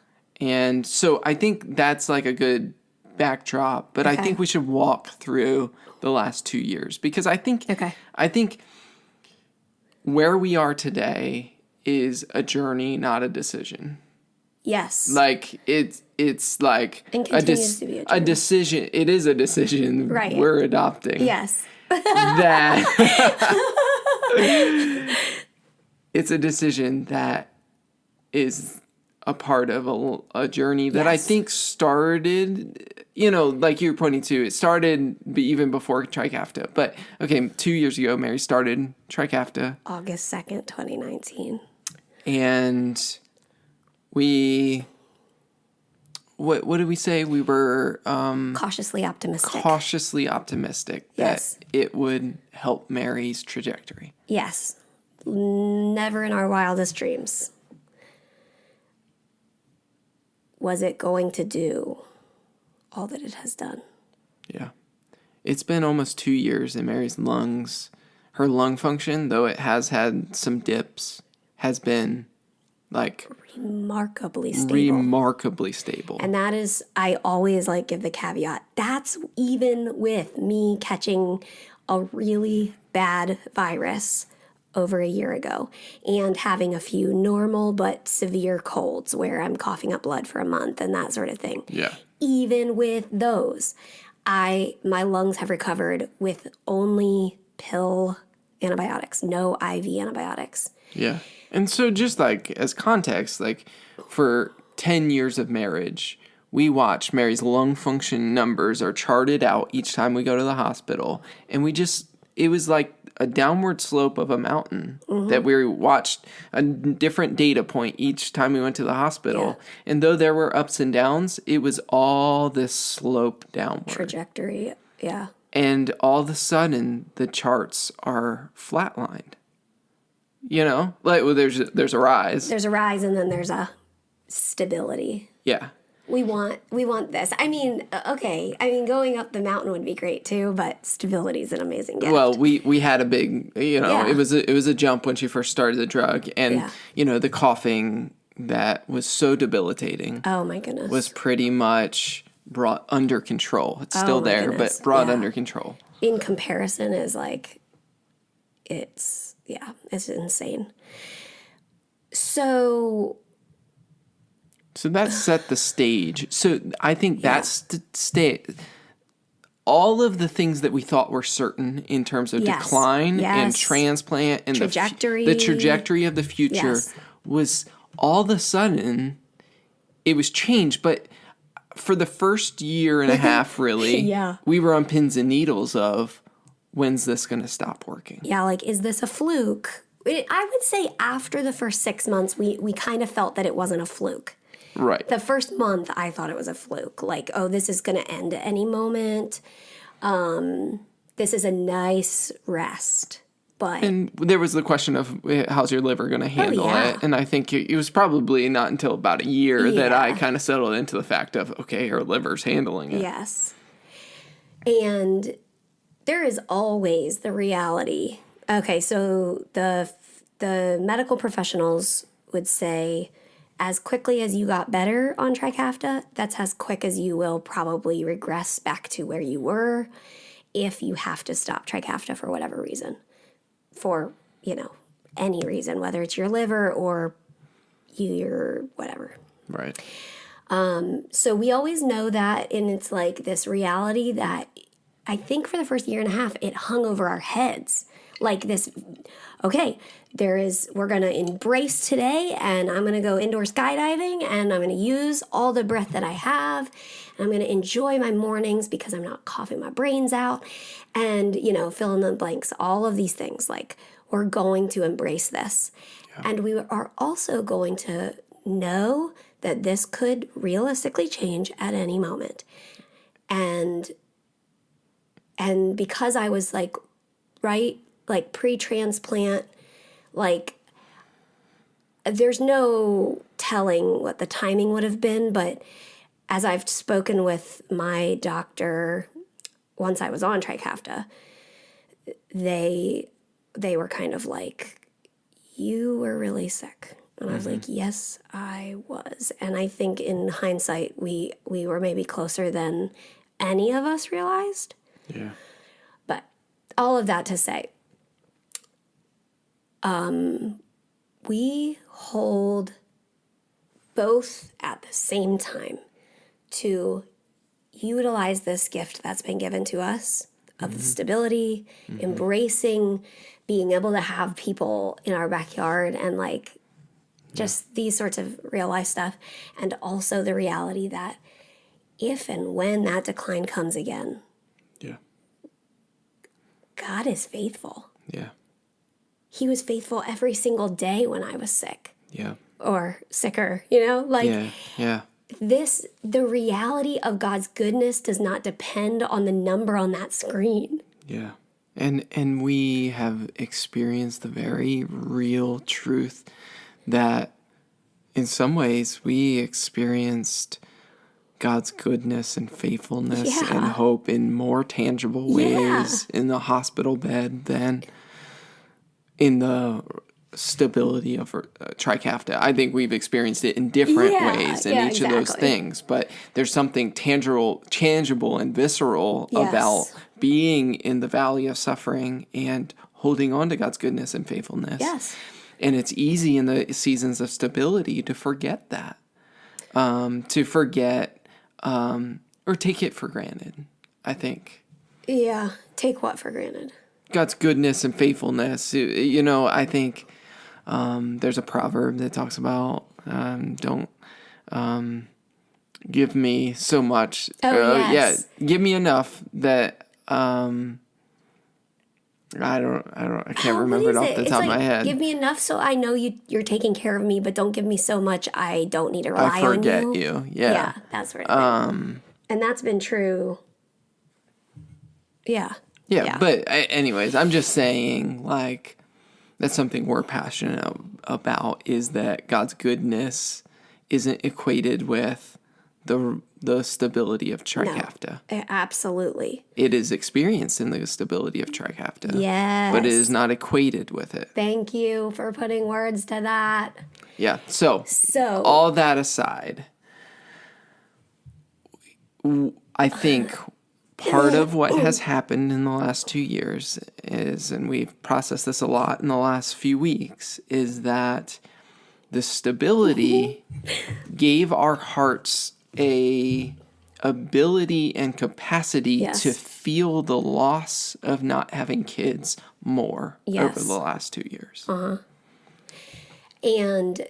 And so I think that's like a good backdrop, but I think we should walk through the last 2 years, because I think where we are today is a journey, not a decision. Yes. Like, it's like a decision. It is a decision. Right. We're adopting. Yes. That it's a decision that is a part of a journey that I think started, like you're pointing to, it started even before Tricafta. But, 2 years ago, Mary started Tricafta. August 2nd, 2019. And we, what did we say? We were... cautiously optimistic. That it would help Mary's trajectory. Yes. Never in our wildest dreams was it going to do all that it has done. Yeah. It's been almost 2 years, and Mary's lungs, her lung function, though it has had some dips, has been like remarkably stable. And that is, I always give the caveat. That's even with me catching a really bad virus over a year ago and having a few normal but severe colds where I'm coughing up blood for a month and that sort of thing. Yeah. Even with those, my lungs have recovered with only pill antibiotics, no IV antibiotics. Yeah. And so just as context, for 10 years of marriage, we watch Mary's lung function numbers are charted out each time we go to the hospital. And it was like a downward slope of a mountain that we watched a different data point each time we went to the hospital. Yeah. And though there were ups and downs, it was all this slope downward. Trajectory, yeah. And all of a sudden, the charts are flatlined. There's a rise. There's a rise, and then there's a stability. Yeah. We want this. Going up the mountain would be great too, but stability is an amazing gift. Well, we had a big, it was a jump when she first started the drug, and the coughing that was so debilitating. Oh my goodness. Was pretty much brought under control. It's still my there, goodness. but brought Yeah. under control. In comparison is like, it's insane. So that set the stage. So I think that's all of the things that we thought were certain in terms of decline and transplant and trajectory. the trajectory of the future was all of a sudden it was changed. But for the first year and a half, really, we were on pins and needles of when's this going to stop working? Yeah, like, is this a fluke? I would say after the first 6 months, we kind of felt that it wasn't a fluke. Right. The first month, I thought it was a fluke. Like, oh, this is going to end at any moment. This is a nice rest. And there was the question of how's your liver going to handle it? And I think it was probably not until about a year that I kind of settled into the fact of, okay, her liver's handling it. Yes. And there is always the reality. Okay, so the medical professionals would say, as quickly as you got better on Tricafta, that's as quick as you will probably regress back to where you were if you have to stop Tricafta for whatever reason. For, any reason, whether it's your liver or your whatever. Right. So we always know that, and it's like this reality that I think for the first year and a half, it hung over our heads. Like this, okay, we're going to embrace today, and I'm going to go indoor skydiving, and I'm going to use all the breath that I have, and I'm going to enjoy my mornings because I'm not coughing my brains out, and, fill in the blanks, all of these things. Like, we're going to embrace this. Yeah. And we are also going to know that this could realistically change at any moment. And because I was like pre-transplant, like, there's no telling what the timing would have been, but as I've spoken with my doctor once I was on Tricafta, they were kind of like, you were really sick. And I was like, yes, I was. And I think in hindsight, we were maybe closer than any of us realized. Yeah. But all of that to say, we hold both at the same time to utilize this gift that's been given to us of the stability, embracing being able to have people in our backyard and like just these sorts of real life stuff. And also the reality that if and when that decline comes again, God is faithful. Yeah. He was faithful every single day when I was sick. Yeah. Or sicker, like the reality of God's goodness does not depend on the number on that screen. Yeah. And we have experienced the very real truth that in some ways we experienced God's goodness and faithfulness and hope in more tangible ways in the hospital bed than in the stability of Tricafta. I think we've experienced it in different ways in each of those things, but there's something tangible and visceral about being in the valley of suffering and holding on to God's goodness and faithfulness. Yes. And it's easy in the seasons of stability to forget that, to forget or take it for granted, I think. Yeah. Take what for granted? God's goodness and faithfulness. I think there's a proverb that talks about don't give me so much. Yes. Yeah, give me enough that I can't remember it off the top of my head. Give me enough so I know you're taking care of me, but don't give me so much I don't need to rely on you. I forget you. Yeah. Yeah, that's right. And that's been true. Yeah. Yeah, but anyways, I'm just saying, like, that's something we're passionate about, is that God's goodness isn't equated with the stability of Tricafta. No, absolutely. It is experienced in the stability of Tricafta. Yes. But it is not equated with it. Thank you for putting words to that. Yeah, so all that aside, I think part of what has happened in the last 2 years is, and we've processed this a lot in the last few weeks, is that the stability gave our hearts a ability and capacity to feel the loss of not having kids more over the last 2 years. And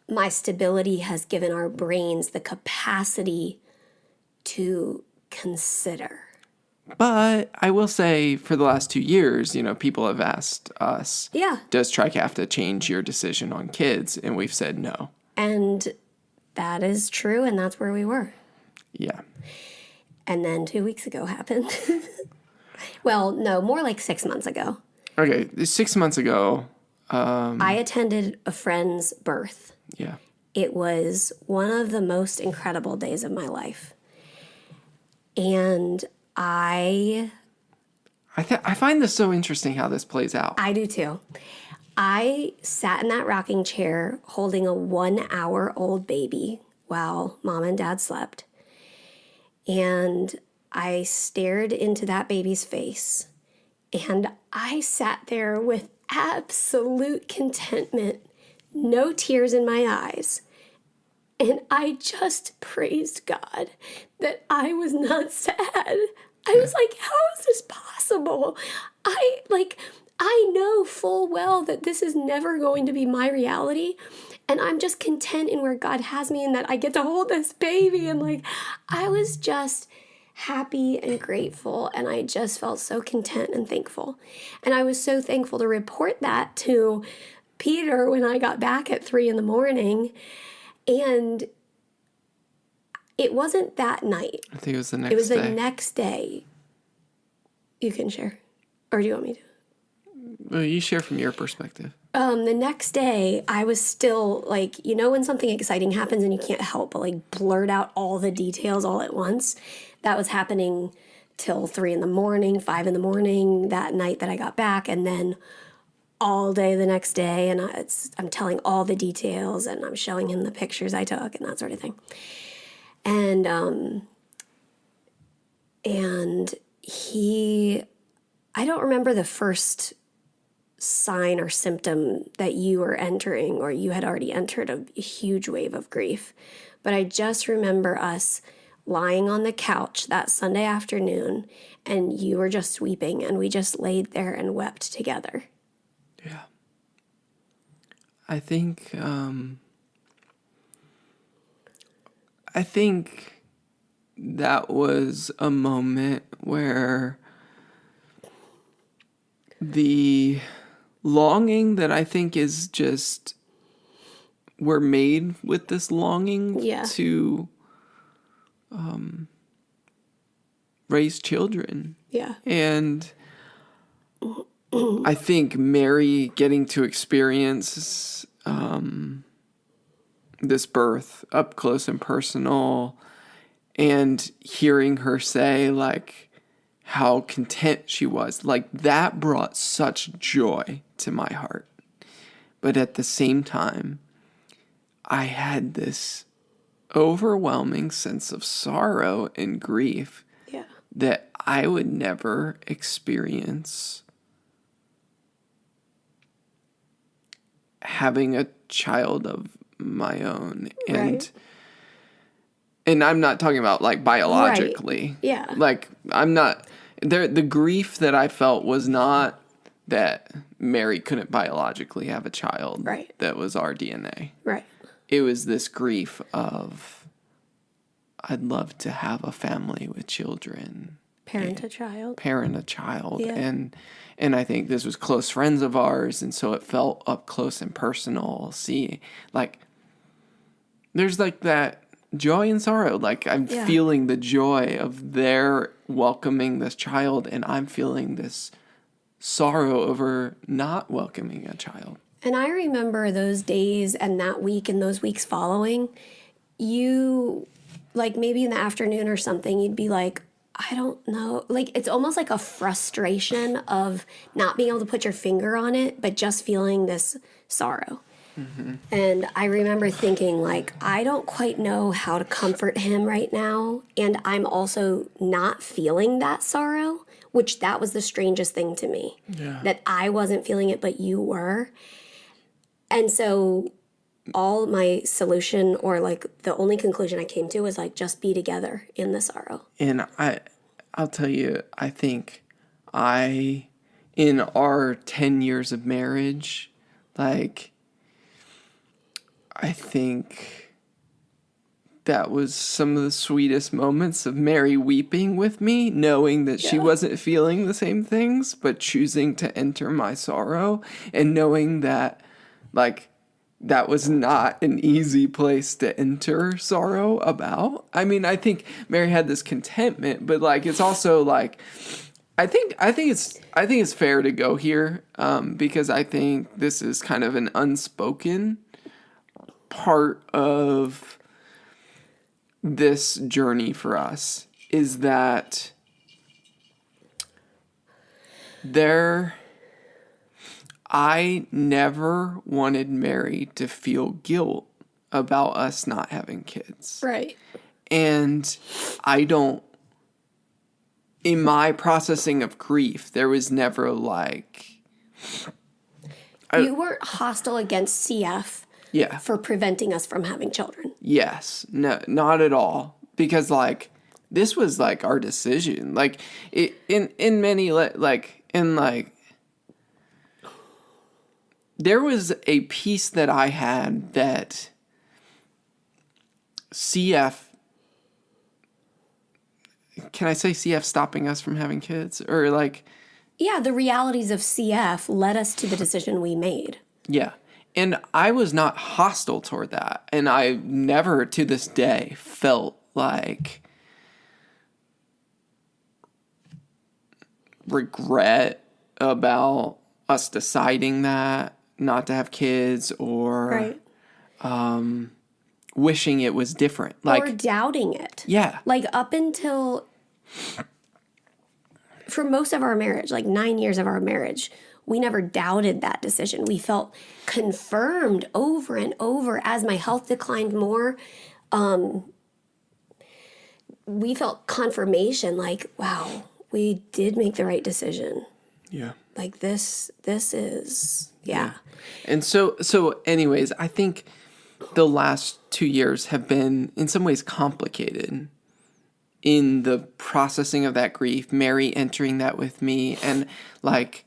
my stability has given our brains the capacity to consider. But I will say for the last 2 years, people have asked us, does Tricafta change your decision on kids? And we've said no. And that is true, and that's where we were. Yeah. And then 2 weeks ago happened. Well, no, more like 6 months ago. Okay, 6 months ago. I attended a friend's birth. Yeah. It was one of the most incredible days of my life. And I find this so interesting how this plays out. I do too. I sat in that rocking chair holding a 1-hour-old baby while mom and dad slept. And I stared into that baby's face. And I sat there with absolute contentment, no tears in my eyes. And I just praised God that I was not sad. I was like, how is this possible? I know full well that this is never going to be my reality. And I'm just content in where God has me and that I get to hold this baby. And I was just happy and grateful. And I just felt so content and thankful. And I was so thankful to report that to Peter when I got back at 3 a.m. And it wasn't that night. I think it was the next day. It was the next day. You can share. Or do you want me to? Well, you share from your perspective. The next day, I was still when something exciting happens and you can't help but blurt out all the details all at once. That was happening till 3 a.m, 5 a.m, that night that I got back. And then all day the next day. And I'm telling all the details and I'm showing him the pictures I took and that sort of thing. And I don't remember the first sign or symptom that you were entering, or you had already entered a huge wave of grief. But I just remember us lying on the couch that Sunday afternoon, and you were just weeping, and we just laid there and wept together. Yeah. I think that was a moment where the longing that I think is just, we're made with this longing to raise children. Yeah. And I think Mary getting to experience this birth up close and personal, and hearing her say how content she was, that brought such joy to my heart. But at the same time, I had this overwhelming sense of sorrow and grief that I would never experience having a child of my own. And I'm not talking about biologically. Right. Yeah. I'm not there. The grief that I felt was not that Mary couldn't biologically have a child. Right. That was our DNA. Right. It was this grief of, I'd love to have a family with children. Parent a child. Yeah. And I think this was close friends of ours. And so it felt up close and personal. See, there's that joy and sorrow. I'm feeling the joy of their welcoming this child, and I'm feeling this sorrow over not welcoming a child. And I remember those days and that week and those weeks following, you, maybe in the afternoon or something, you'd be like, I don't know. It's almost like a frustration of not being able to put your finger on it, but just feeling this sorrow. And I remember thinking, like, I don't quite know how to comfort him right now. And I'm also not feeling that sorrow, which that was the strangest thing to me. Yeah. That I wasn't feeling it, but you were. And so all my solution, or like the only conclusion I came to, was like, just be together in the sorrow. And I'll tell you, I think in our 10 years of marriage, like, I think that was some of the sweetest moments of Mary weeping with me, knowing that she wasn't feeling the same things, but choosing to enter my sorrow, and knowing that, like, that was not an easy place to enter sorrow about. I mean, I think Mary had this contentment, but like, it's also like, I think it's fair to go here, because I think this is kind of an unspoken part of this journey for us, is that I never wanted Mary to feel guilt about us not having kids. Right. And in my processing of grief, there was never like... You weren't hostile against CF for preventing us from having children. Yes. No, not at all. Because, like, this was, like, our decision. Like, there was a piece that I had that CF... Can I say CF stopping us from having kids? Or, like... Yeah, the realities of CF led us to the decision we made. Yeah. And I was not hostile toward that. And I never, to this day, felt like regret about us deciding that not to have kids, or wishing it was different. Like, or doubting it. Yeah. Like, up until... For most of our marriage, like 9 years of our marriage, we never doubted that decision. We felt confirmed over and over as my health declined more. We felt confirmation, like, wow, we did make the right decision. Yeah. Like, this is, yeah. And so anyways, I think the last 2 years have been in some ways complicated in the processing of that grief, Mary entering that with me. And like,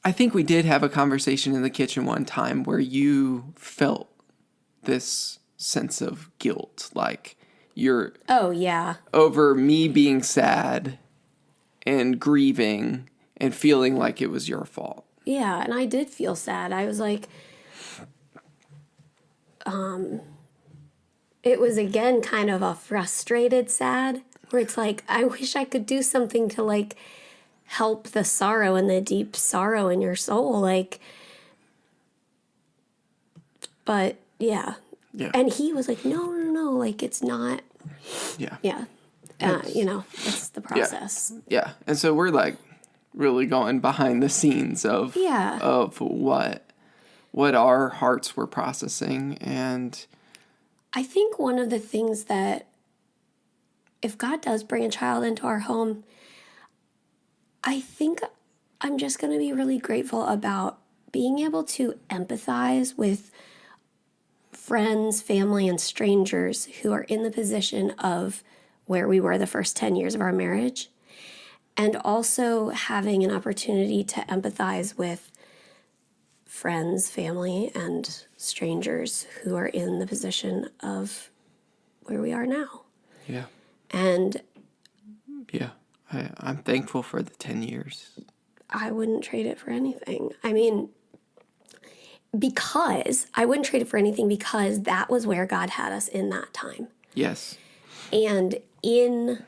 I think we did have a conversation in the kitchen one time where you felt this sense of guilt, like you're over me being sad and grieving and feeling like it was your fault. Yeah, and I did feel sad. I was like, it was again kind of a frustrated sad, where it's like, I wish I could do something to like help the sorrow and the deep sorrow in your soul. Like, but yeah. And he was like, no, like, it's not. Yeah. Yeah. It's the process. Yeah. And so we're like really going behind the scenes of what our hearts were processing. And I think one of the things that, if God does bring a child into our home, I think I'm just going to be really grateful about being able to empathize with friends, family, and strangers who are in the position of where we were the first 10 years of our marriage, and also having an opportunity to empathize with friends, family, and strangers who are in the position of where we are now. Yeah. And yeah, I'm thankful for the 10 years. I wouldn't trade it for anything. I mean, I wouldn't trade it for anything because that was where God had us in that time. Yes. And in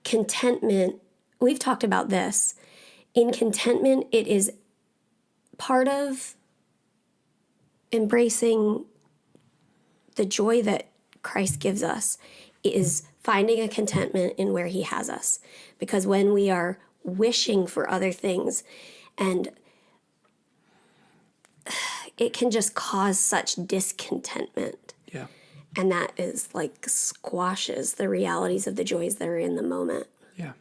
contentment, we've talked about this. In contentment, it is part of embracing the joy that Christ gives us, is finding a contentment in where he has us. Because when we are wishing for other things, and it can just cause such discontentment. Yeah. And that is like squashes the realities of the joys that are in the moment. Yeah.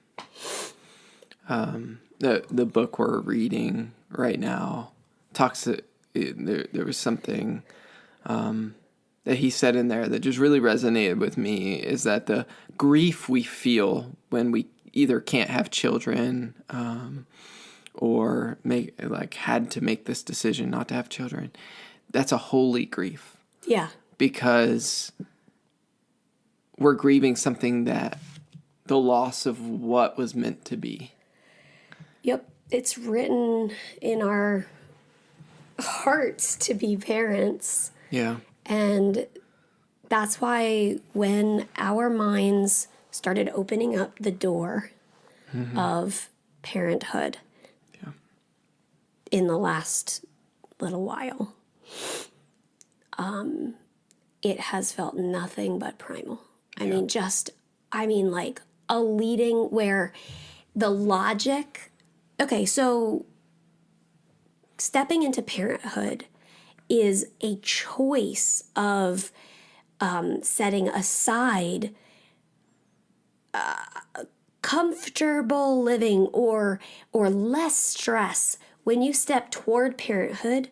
The book we're reading right now talks. There was something that he said in there that just really resonated with me. Is that the grief we feel when we either can't have children, or had to make this decision not to have children. That's a holy grief. Yeah. Because we're grieving something that the loss of what was meant to be. Yep. It's written in our hearts to be parents. Yeah. And that's why when our minds started opening up the door of parenthood in the last little while, it has felt nothing but primal. I mean, like a leading where the logic, okay, so stepping into parenthood is a choice of setting aside comfortable living or less stress. When you step toward parenthood,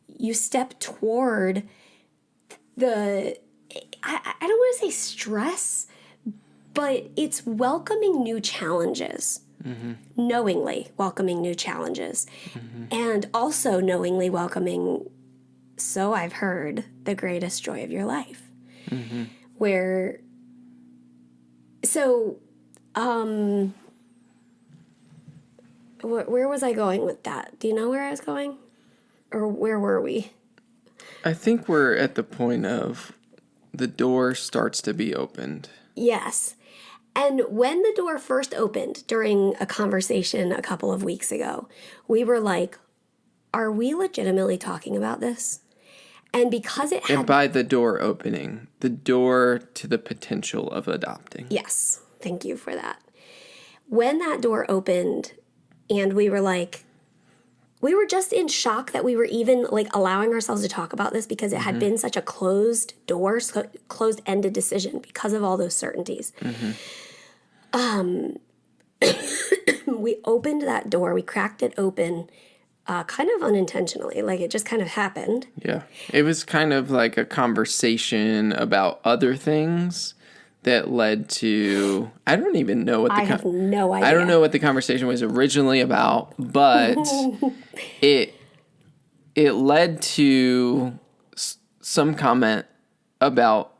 you step toward I don't want to say stress, but it's welcoming new challenges, knowingly welcoming new challenges, and also knowingly welcoming, so I've heard, the greatest joy of your life. Where was I going with that? Do you know where I was going? Or where were we? I think we're at the point of the door starts to be opened. Yes. And when the door first opened during a conversation a couple of weeks ago, we were like, are we legitimately talking about this? And because it had... And by the door opening, the door to the potential of adopting. Yes. Thank you for that. When that door opened and we were like... We were just in shock that we were even like allowing ourselves to talk about this because it had been such a closed door, closed-ended decision because of all those certainties. We opened that door. We cracked it open kind of unintentionally. Like it just kind of happened. Yeah. It was kind of like a conversation about other things that led to, I don't even know what I have no idea. I don't know what the conversation was originally about, but it led to some comment about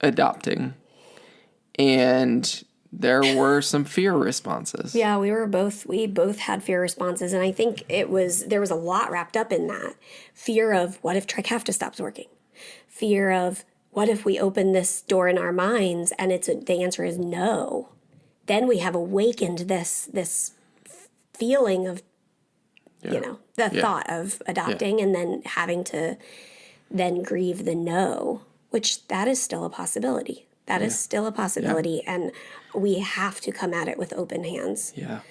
adopting, and there were some fear responses. Yeah, we both had fear responses, and I think there was a lot wrapped up in that. Fear of what if Tricafta stops working? Fear of what if we open this door in our minds and the answer is no? Then we have awakened this feeling of, thought of adopting and then having to then grieve the no, which that is still a possibility. That is still a possibility, and we have to come at it with open hands. Yeah.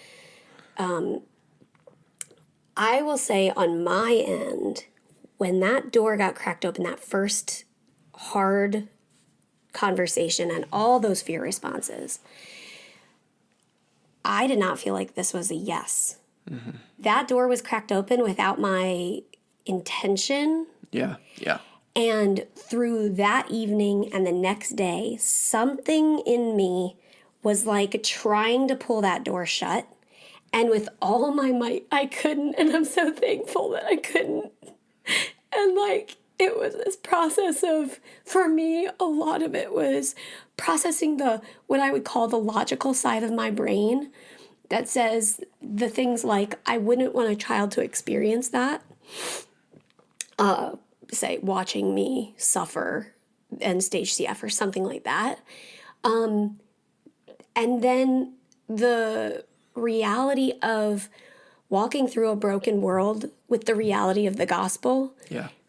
I will say on my end, when that door got cracked open, that first hard conversation and all those fear responses, I did not feel like this was a yes. That door was cracked open without my intention. Yeah. And through that evening and the next day, something in me was like trying to pull that door shut. And with all my might, I couldn't. And I'm so thankful that I couldn't. And like, it was this process of, for me, a lot of it was processing what I would call the logical side of my brain that says the things like, I wouldn't want a child to experience that. Say, watching me suffer and stage CF or something like that. And then the reality of walking through a broken world with the reality of the gospel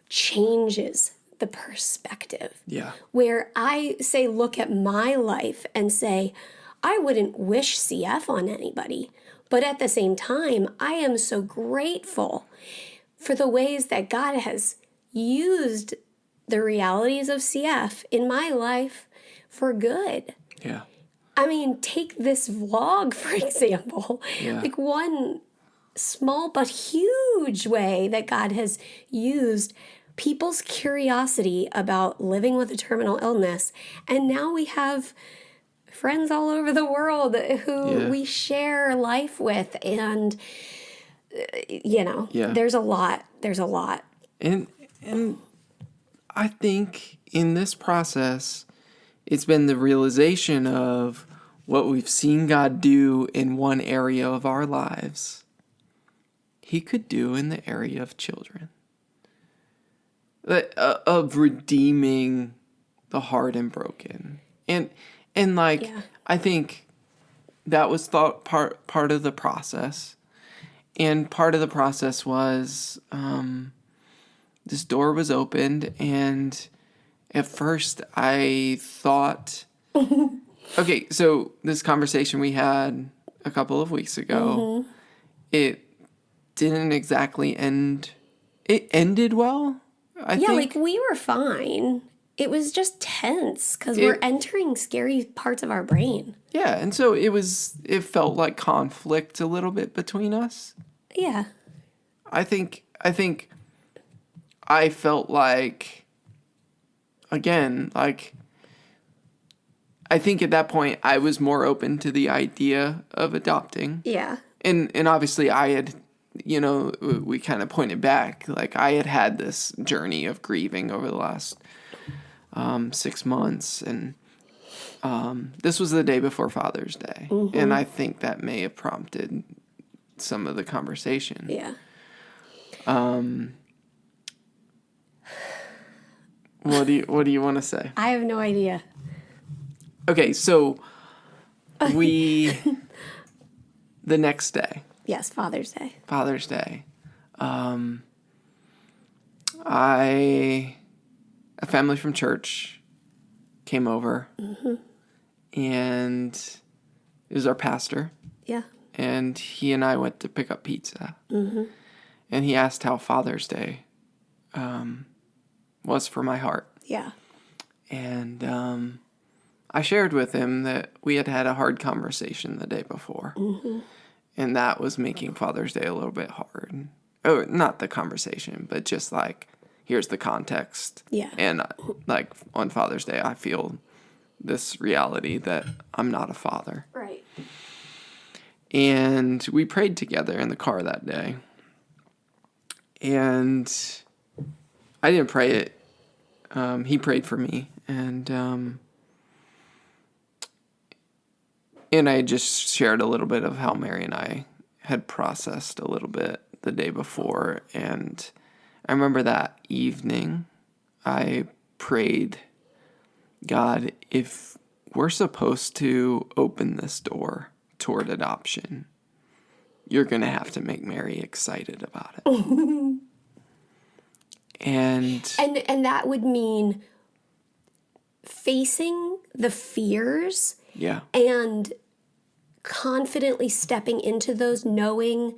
changes the perspective. Yeah. Where I say, look at my life and say, I wouldn't wish CF on anybody. But at the same time, I am so grateful for the ways that God has used the realities of CF in my life for good. Yeah. I mean, take this vlog, for example. Yeah. Like one small but huge way that God has used people's curiosity about living with a terminal illness. And now we have friends all over the world who we share life with. And, there's a lot. There's a lot. And I think in this process, it's been the realization of what we've seen God do in one area of our lives, He could do in the area of children. Of redeeming the hard and broken. And I think that was part of the process. And part of the process was this door was opened, and at first I thought, okay, so this conversation we had a couple of weeks ago, it didn't exactly end. It ended well, I think. Like we were fine. It was just tense because we're entering scary parts of our brain. Yeah, and so it felt like conflict a little bit between us. Yeah. I think I felt like, again, like, I think at that point I was more open to the idea of adopting. Yeah. And obviously I had, we kind of pointed back, like I had this journey of grieving over the last 6 months. And this was the day before Father's Day. Mm-hmm. And I think that may have prompted some of the conversation. Yeah. What do you want to say? I have no idea. Okay, so the next day. Yes, Father's Day. Father's Day. A family from church came over, and it was our pastor. Yeah. And he and I went to pick up pizza. Mm-hmm. And he asked how Father's Day was for my heart. Yeah. And I shared with him that we had had a hard conversation the day before. Mm-hmm. And that was making Father's Day a little bit hard. Oh, not the conversation, but just like, here's the context. Yeah. And like on Father's Day, I feel this reality that I'm not a father. Right. And we prayed together in the car that day. And I didn't pray it. He prayed for me. And I just shared a little bit of how Mary and I had processed a little bit the day before. And I remember that evening I prayed, God, if we're supposed to open this door toward adoption, you're going to have to make Mary excited about it. And that would mean facing the fears. Yeah. And confidently stepping into those, knowing,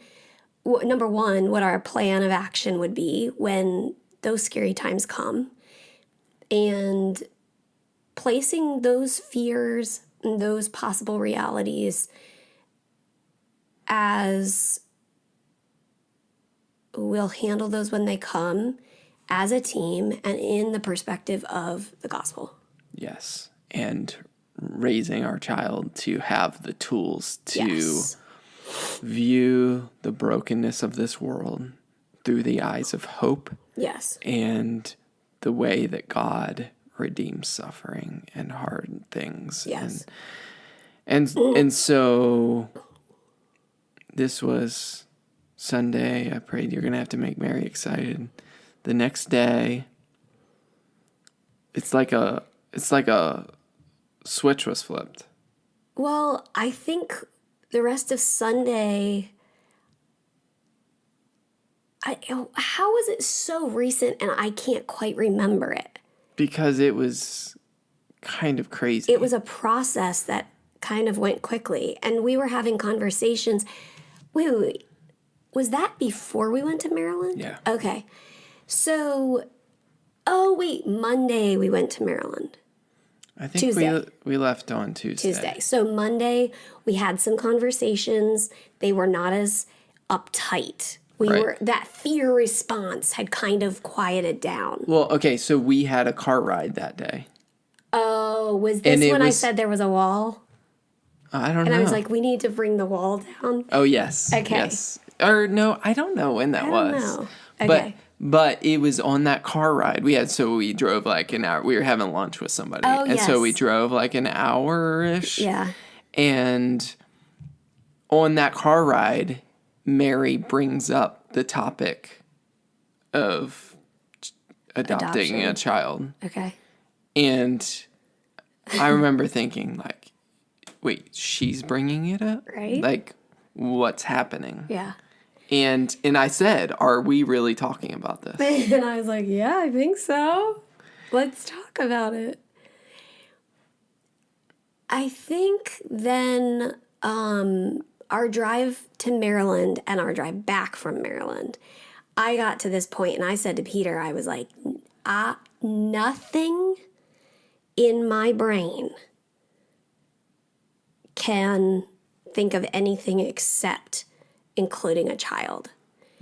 number one, what our plan of action would be when those scary times come. And placing those fears and those possible realities as we'll handle those when they come as a team and in the perspective of the gospel. Yes. And raising our child to have the tools to view the brokenness of this world through the eyes of hope. Yes. And the way that God redeems suffering and hard things. Yes. And so this was Sunday. I prayed, you're going to have to make Mary excited. The next day, it's like a switch was flipped. Well, I think the rest of Sunday, how was it so recent and I can't quite remember it? Because it was kind of crazy. It was a process that kind of went quickly. And we were having conversations. Wait. Was that before we went to Maryland? Yeah. Okay. So, Monday we went to Maryland. I think Tuesday. we left on Tuesday. So Monday we had some conversations. They were not as uptight. That fear response had kind of quieted down. Well, okay, so we had a car ride that day. Oh, was this when I said there was a wall? I don't know. And I was like, we need to bring the wall down. Oh, yes. Okay. Yes. Or no, I don't know when that was. I don't know. Okay. But it was on that car ride. We drove like an hour. We were having lunch with somebody. Oh, and so we drove like an hour-ish. Yeah. And on that car ride, Mary brings up the topic of adopting a child. Okay. And I remember thinking, like, wait, she's bringing it up? Right. Like, what's happening? Yeah. And I said, are we really talking about this? And I was like, yeah, I think so. Let's talk about it. I think then our drive to Maryland and our drive back from Maryland, I got to this point and I said to Peter, I was like, nothing in my brain can think of anything except including a child.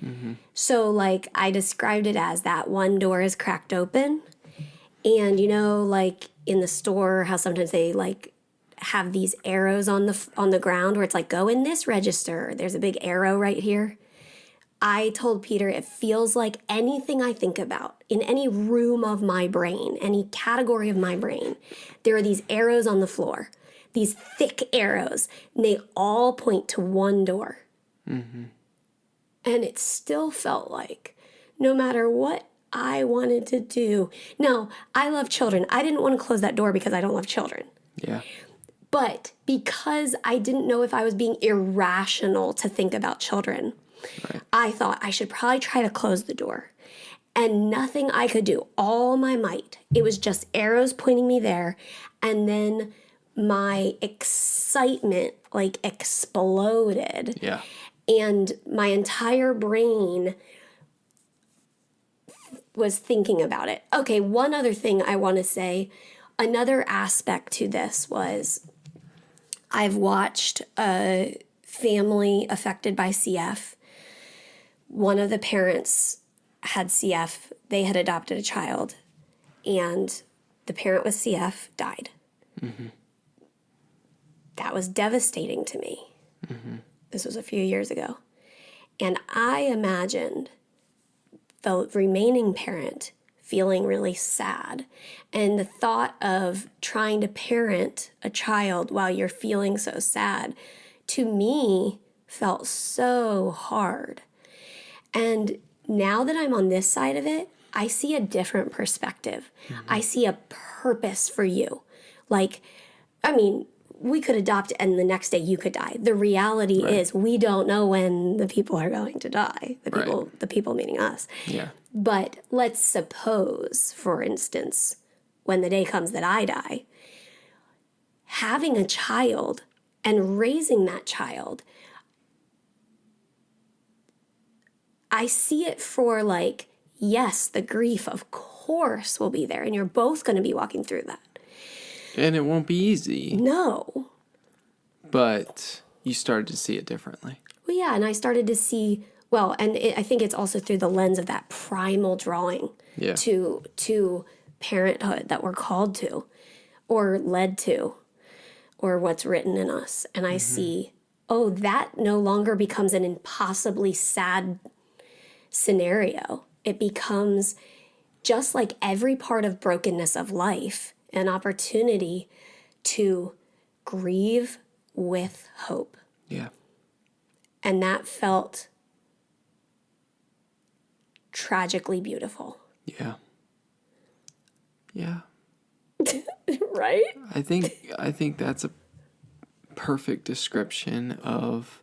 Mm-hmm. So, like, I described it as that one door is cracked open. And, you know, like in the store, how sometimes they, like, have these arrows on the ground where it's like, go in this register. There's a big arrow right here. I told Peter it feels like anything I think about in any room of my brain, any category of my brain, there are these arrows on the floor, these thick arrows, and they all point to one door. Mm-hmm. And it still felt like no matter what I wanted to do. No, I love children. I didn't want to close that door because I don't love children. Yeah. But because I didn't know if I was being irrational to think about children, right, I thought I should probably try to close the door. And nothing I could do, all my might. It was just arrows pointing me there. And then my excitement, like, exploded. Yeah. And my entire brain was thinking about it. Okay, one other thing I want to say, another aspect to this was I've watched a family affected by CF. One of the parents had CF. They had adopted a child, and the parent with CF died. Mm-hmm. That was devastating to me. Mm-hmm. This was a few years ago. And I imagined the remaining parent feeling really sad. And the thought of trying to parent a child while you're feeling so sad, to me, felt so hard. And now that I'm on this side of it, I see a different perspective. Mm-hmm. I see a purpose for you. Like, I mean, we could adopt and the next day you could die. The reality is we don't know when the people are going to die. The people meaning us. Yeah. But let's suppose, for instance, when the day comes that I die, having a child and raising that child, I see it for like, yes, the grief of course will be there and you're both going to be walking through that. And it won't be easy. No. But you started to see it differently. Well, yeah, and I started to see, I think it's also through the lens of that primal drawing to parenthood that we're called to or led to or what's written in us. And I see, that no longer becomes an impossibly sad scenario. It becomes just like every part of brokenness of life, an opportunity to grieve with hope. Yeah. And that felt tragically beautiful. Yeah. Yeah. Right? I think that's a perfect description of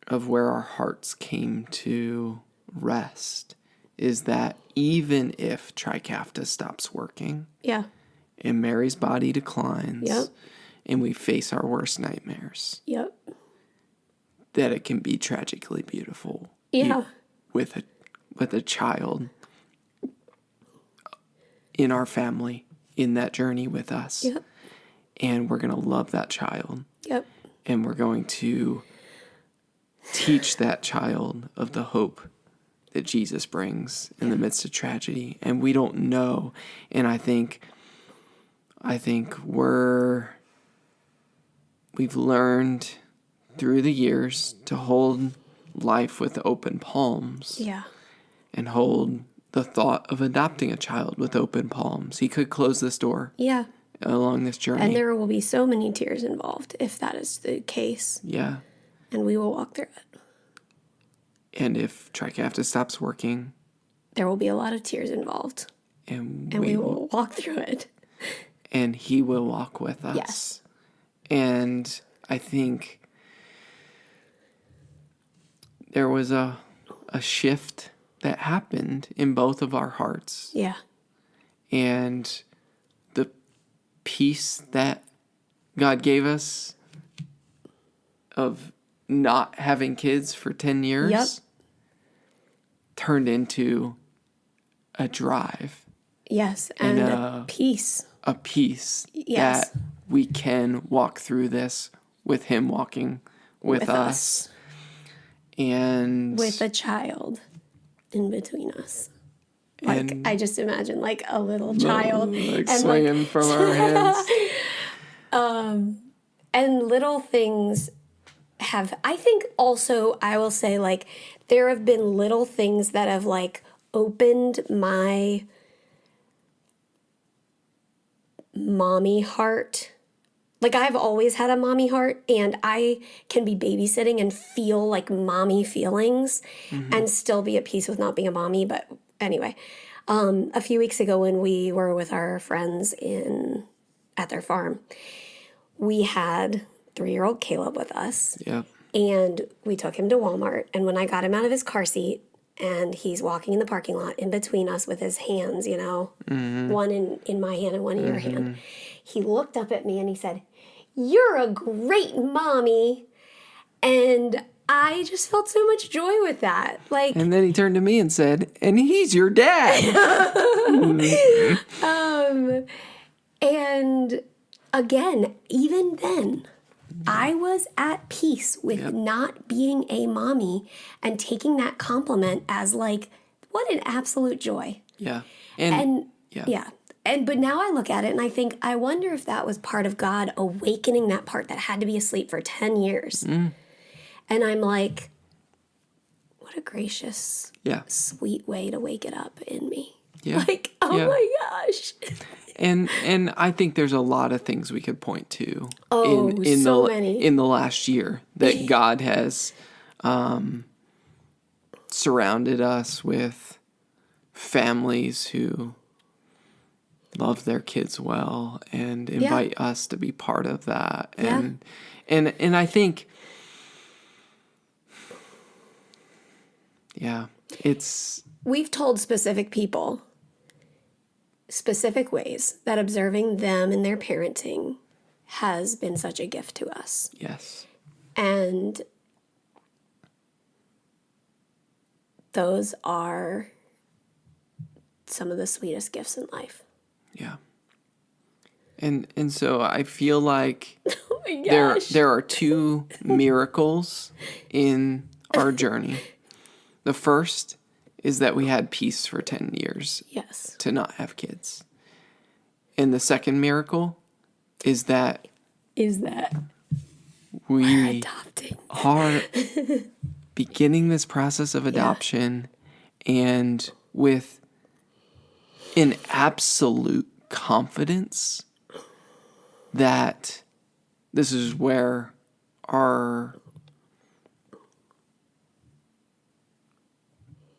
where our hearts came to rest. Is that even if Tricafta stops working, and Mary's body declines, and we face our worst nightmares, that it can be tragically beautiful. Yeah. With a child in our family, in that journey with us. Yep. And we're going to love that child. Yep. And we're going to teach that child of the hope that Jesus brings in the midst of tragedy. And we don't know. And I think we've learned through the years to hold life with open palms. Yeah. And hold the thought of adopting a child with open palms. He could close this door. Yeah. Along this journey. And there will be so many tears involved if that is the case. Yeah. And we will walk through it. And if Tricafta stops working. There will be a lot of tears involved. And we will walk through it. And he will walk with us. Yes. And I think there was a shift that happened in both of our hearts. Yeah. And the peace that God gave us of not having kids for 10 years turned into a drive. Yes, and a peace. A peace that we can walk through this with him walking with us. And with a child in between us. Like, I just imagine like a little child. Like swinging from our hands. And little things I think also, I will say, like, there have been little things that have, like, opened my mommy heart. Like, I've always had a mommy heart, and I can be babysitting and feel, like, mommy feelings and still be at peace with not being a mommy. But anyway, a few weeks ago when we were with our friends at their farm, we had 3-year-old Caleb with us. Yep. And we took him to Walmart. And when I got him out of his car seat and he's walking in the parking lot in between us with his hands, you know, one in my hand and one in your hand, he looked up at me and he said, "You're a great mommy." And I just felt so much joy with that. Like, and then he turned to me and said, "And he's your dad." And again, even then, I was at peace with not being a mommy and taking that compliment as like, what an absolute joy. Yeah. But now I look at it and I think, I wonder if that was part of God awakening that part that had to be asleep for 10 years. And I'm like, what a gracious, sweet way to wake it up in me. Yeah. Like, oh my gosh. And I think there's a lot of things we could point to many in the last year that God has surrounded us with families who love their kids well and invite us to be part of that. And I think we've told specific people specific ways that observing them and their parenting has been such a gift to us. Yes. And those are some of the sweetest gifts in life. Yeah. And so I feel like oh my gosh. there are two miracles in our journey. The first is that we had peace for 10 years. Yes. To not have kids. And the second miracle is that we adopting. are beginning this process of adoption and with an absolute confidence that this is where our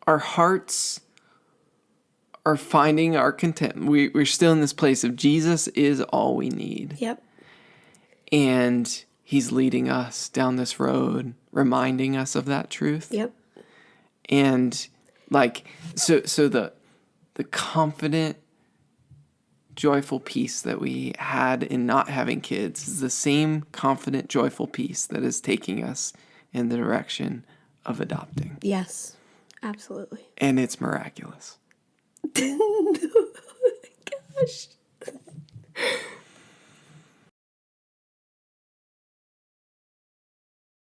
hearts are finding our contentment. We're still in this place of Jesus is all we need. Yep. And he's leading us down this road, reminding us of that truth. Yep. And like, so the confident, joyful peace that we had in not having kids is the same confident, joyful peace that is taking us in the direction of adopting. Yes, absolutely. And it's miraculous. Oh my gosh.